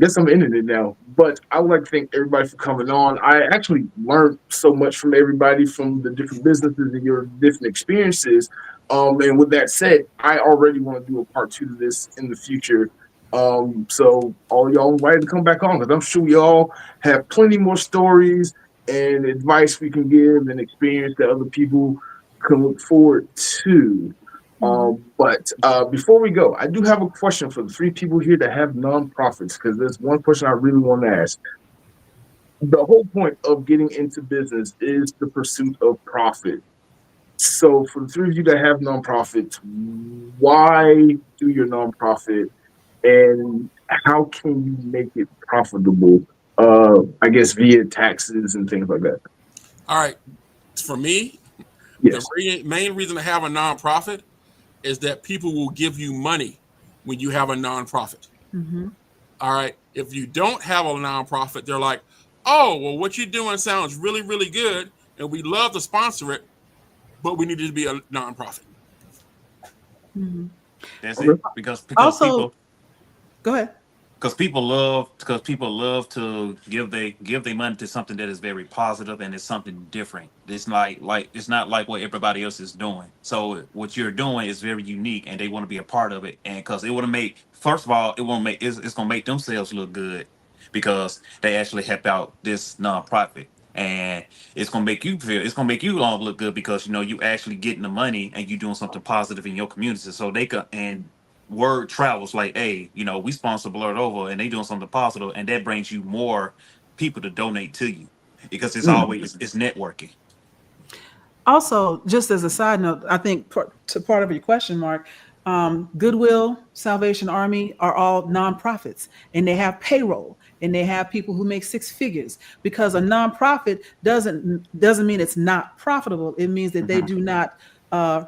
Guess I'm ending it now, but I would like to thank everybody for coming on. I actually learned so much from everybody, from the different businesses and your different experiences. And with that said, I already want to do a part 2 to this in the future. So all y'all invited to come back on, because I'm sure y'all have plenty more stories and advice we can give and experience that other people can look forward to. But before we go, I do have a question for the 3 people here that have nonprofits, because there's one question I really want to ask. The whole point of getting into business is the pursuit of profit. So for the 3 of you that have nonprofits, why do your nonprofit, and how can you make it profitable? I guess via taxes and things like that. All right. For me, yes. The main reason to have a nonprofit is that people will give you money when you have a nonprofit. All right. If you don't have a nonprofit, they're like, oh, well, what you're doing sounds really, really good, and we love to sponsor it, but we need it to be a nonprofit. That's it. Because also, people go ahead. Because people love to give their money to something that is very positive and it's something different. It's it's not like what everybody else is doing. So what you're doing is very unique, and they want to be a part of it. And because it want to make, first of all, it's gonna make themselves look good, because they actually help out this nonprofit, and it's gonna make you all look good, because you actually getting the money and you doing something positive in your community. So they can, and word travels like, hey, we sponsor Blerdover and they doing something positive, and that brings you more people to donate to you, because it's always it's networking. Also, just as a side note, I think to part of your question, Mark, Goodwill, Salvation Army are all nonprofits, and they have payroll, and they have people who make 6 figures. Because a nonprofit doesn't mean it's not profitable. It means that they do not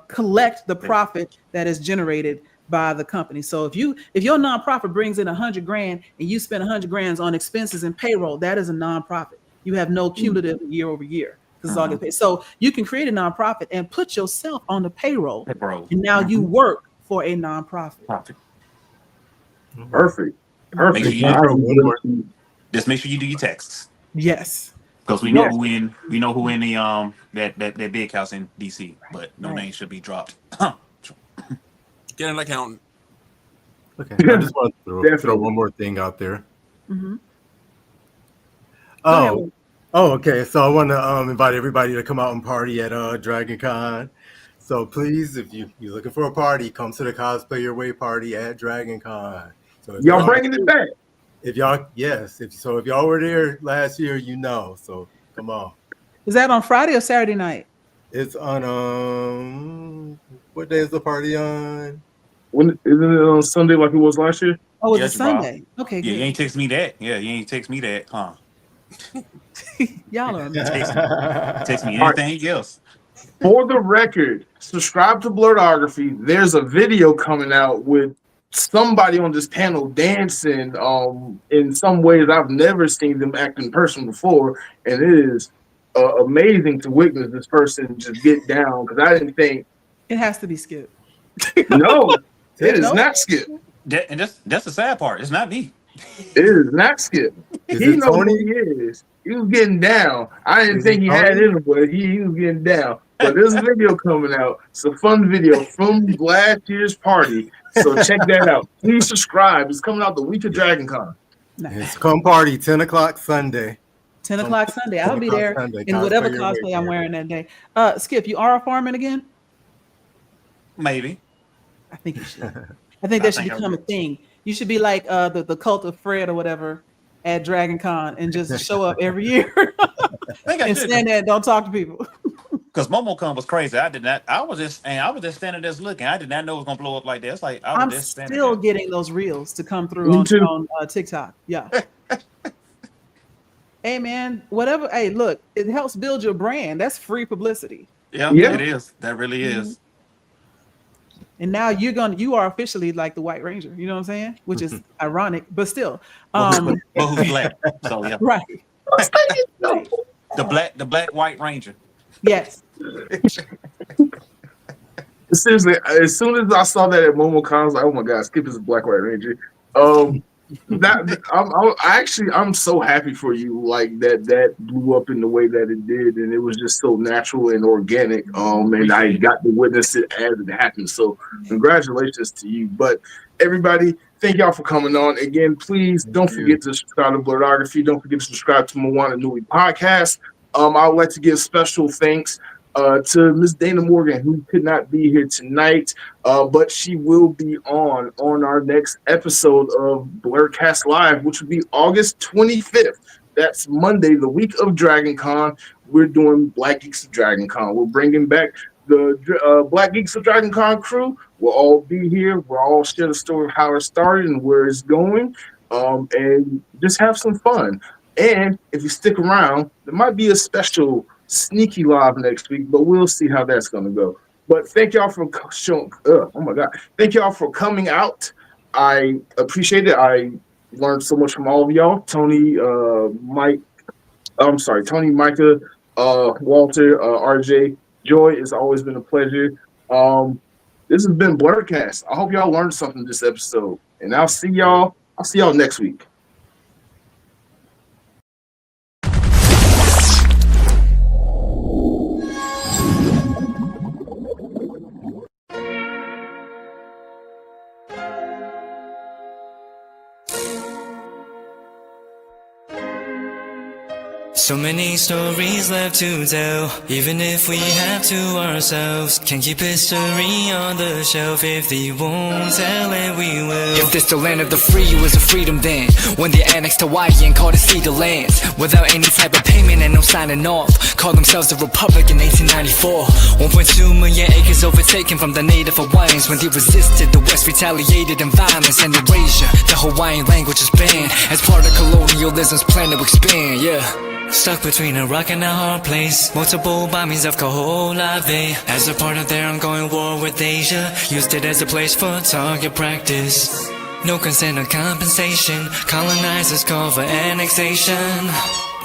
collect the profit that is generated by the company. So if your nonprofit brings in $100 grand and you spend $100 grand on expenses and payroll, that is a nonprofit. You have no cumulative year over year because it's all gets paid. So you can create a nonprofit and put yourself on the payroll, and now you work for a nonprofit. Perfect. Just make sure you do your taxes. Yes. Because we know who in the that big house in DC, but no name should be dropped. Get an accountant. Okay. I just want to throw one more thing out there. Mm-hmm. Okay. So I want to invite everybody to come out and party at Dragon Con. So please, if you're looking for a party, come to the Cosplay Your Way party at Dragon Con. So y'all bringing it back? If y'all were there last year, So come on. Is that on Friday or Saturday night? It's on what day is the party on? When isn't it on Sunday like it was last year? Oh, it's a Sunday. Okay, yeah, good. you ain't text me that. Yeah, you ain't text me that, huh? Y'all are text me anything else. For the record, subscribe to Blerdography. There's a video coming out with somebody on this panel dancing in some ways I've never seen them act in person before, and it is amazing to witness this person just get down, because I didn't think it has to be Skip. No, it is not Skip. And that's the sad part. It's not me. It is not Skip. He knows who he is. He was getting down. I didn't think he had it in him, but he was getting down. But there's a video coming out. It's a fun video from last year's party. So check that out. Please subscribe. It's coming out the week of Dragon Con. It's come party, 10 o'clock Sunday. 10 o'clock Sunday. I'll be there in whatever cosplay I'm wearing that day. Skip, you are a farming again? Maybe. I think you should. I think that should become a thing. You should be like the cult of Fred or whatever at Dragon Con and just show up every year and stand there and don't talk to people. Because MomoCon was crazy. I was just standing there looking. I did not know it was gonna blow up like that. It's like I'm still getting those reels to come through on TikTok. Yeah. Hey man, whatever. Hey, look, it helps build your brand. That's free publicity. Yeah, it is. That really is. And now you are officially like the White Ranger. You know what I'm saying? Which is ironic, but still. But who's black? So yeah. Right. The black White Ranger. Yes. Seriously, as soon as I saw that at MomoCon, I was like, "Oh my God, Skip is a Black White Ranger." I'm so happy for you. Like that blew up in the way that it did, and it was just so natural and organic. And I got to witness it as it happened. So congratulations to you. But everybody, thank y'all for coming on. Again, please don't forget to subscribe to Blerdography. Don't forget to subscribe to Moana Nui Podcast. I would like to give special thanks to Miss Dana Morgan, who could not be here tonight, but she will be on our next episode of Blerdcast Live, which will be August 25th. That's Monday, the week of Dragon Con. We're doing Black Geeks of Dragon Con. We're bringing back the Black Geeks of Dragon Con crew. We'll all be here. We'll all share the story of how it started and where it's going, and just have some fun. And if you stick around, there might be a special sneaky live next week, but we'll see how that's going to go. But thank y'all for showing. Oh my God! Thank y'all for coming out. I appreciate it. I learned so much from all of y'all. Tony, Micah, Walter, RJ, Joy. It's always been a pleasure. This has been Blerdcast. I hope y'all learned something this episode, and I'll see y'all next week. So many stories left to tell, even if we have to ourselves. Can't keep history on the shelf. If they won't tell it, we will. If this the land of the free, it was a freedom then, when they annexed Hawaii and called it cedar lands, without any type of payment and no signing off. Called themselves the Republic in 1894. 1.2 million acres overtaken from the native Hawaiians. When they resisted, the West retaliated in violence and erasure. The Hawaiian language is banned as part of colonialism's plan to expand, yeah. Stuck between a rock and a hard place. Multiple bombings of Kaho'olawe. As a part of their ongoing war with Asia, used it as a place for target practice. No consent or compensation. Colonizers call for annexation.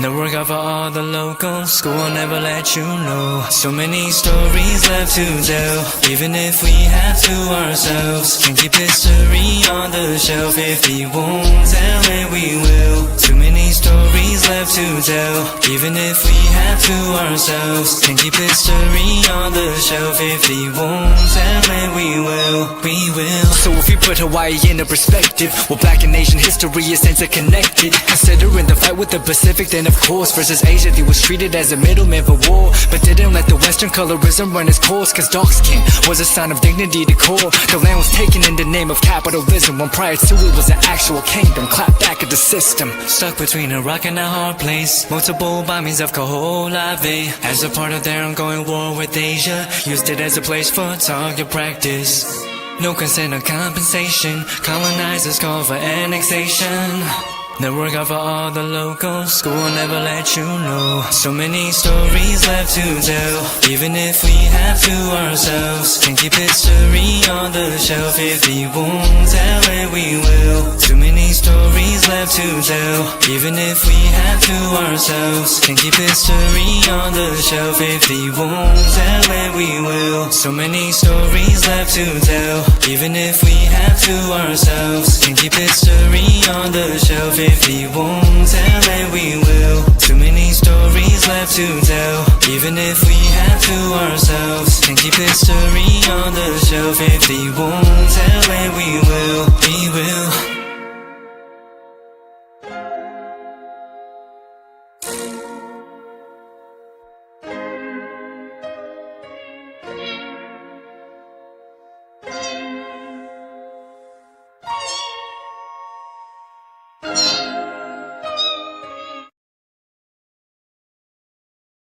No work out for all the locals. School will never let you know. So many stories left to tell. Even if we have to ourselves. Can keep history on the shelf. If we won't tell it, we will. Too many stories left to tell. Even if we have to ourselves. Can keep history on the shelf. If we won't tell it, we will. We will. So if you put Hawaii into perspective, well, Black and Asian history is interconnected. Considering the fight with the Pacific, then of course versus Asia, he was treated as a middleman for war, but didn't let the Western colorism run its course. Cause dark skin was a sign of dignity to core. The land was taken in the name of capitalism, when prior to it was an actual kingdom. Clap back at the system. Stuck between a rock and a hard place. Multiple bombings of Kaho'olawe. As a part of their ongoing war with Asia, used it as a place for target practice. No consent or compensation. Colonizers call for annexation. No work out for all the locals. School will never let you know. So many stories left to tell. Even if we have to ourselves. Can keep history on the shelf. If we won't tell it, we will. Too many stories left to tell. Even if we have to ourselves. Can keep history on the shelf. If we won't tell it, we will. So many stories left to tell. Even if we have to ourselves. Can keep history on the shelf. If we won't tell it, we will. Too many stories left to tell. Even if we have to ourselves. Can keep history on the shelf. If we won't tell it, we will. We will.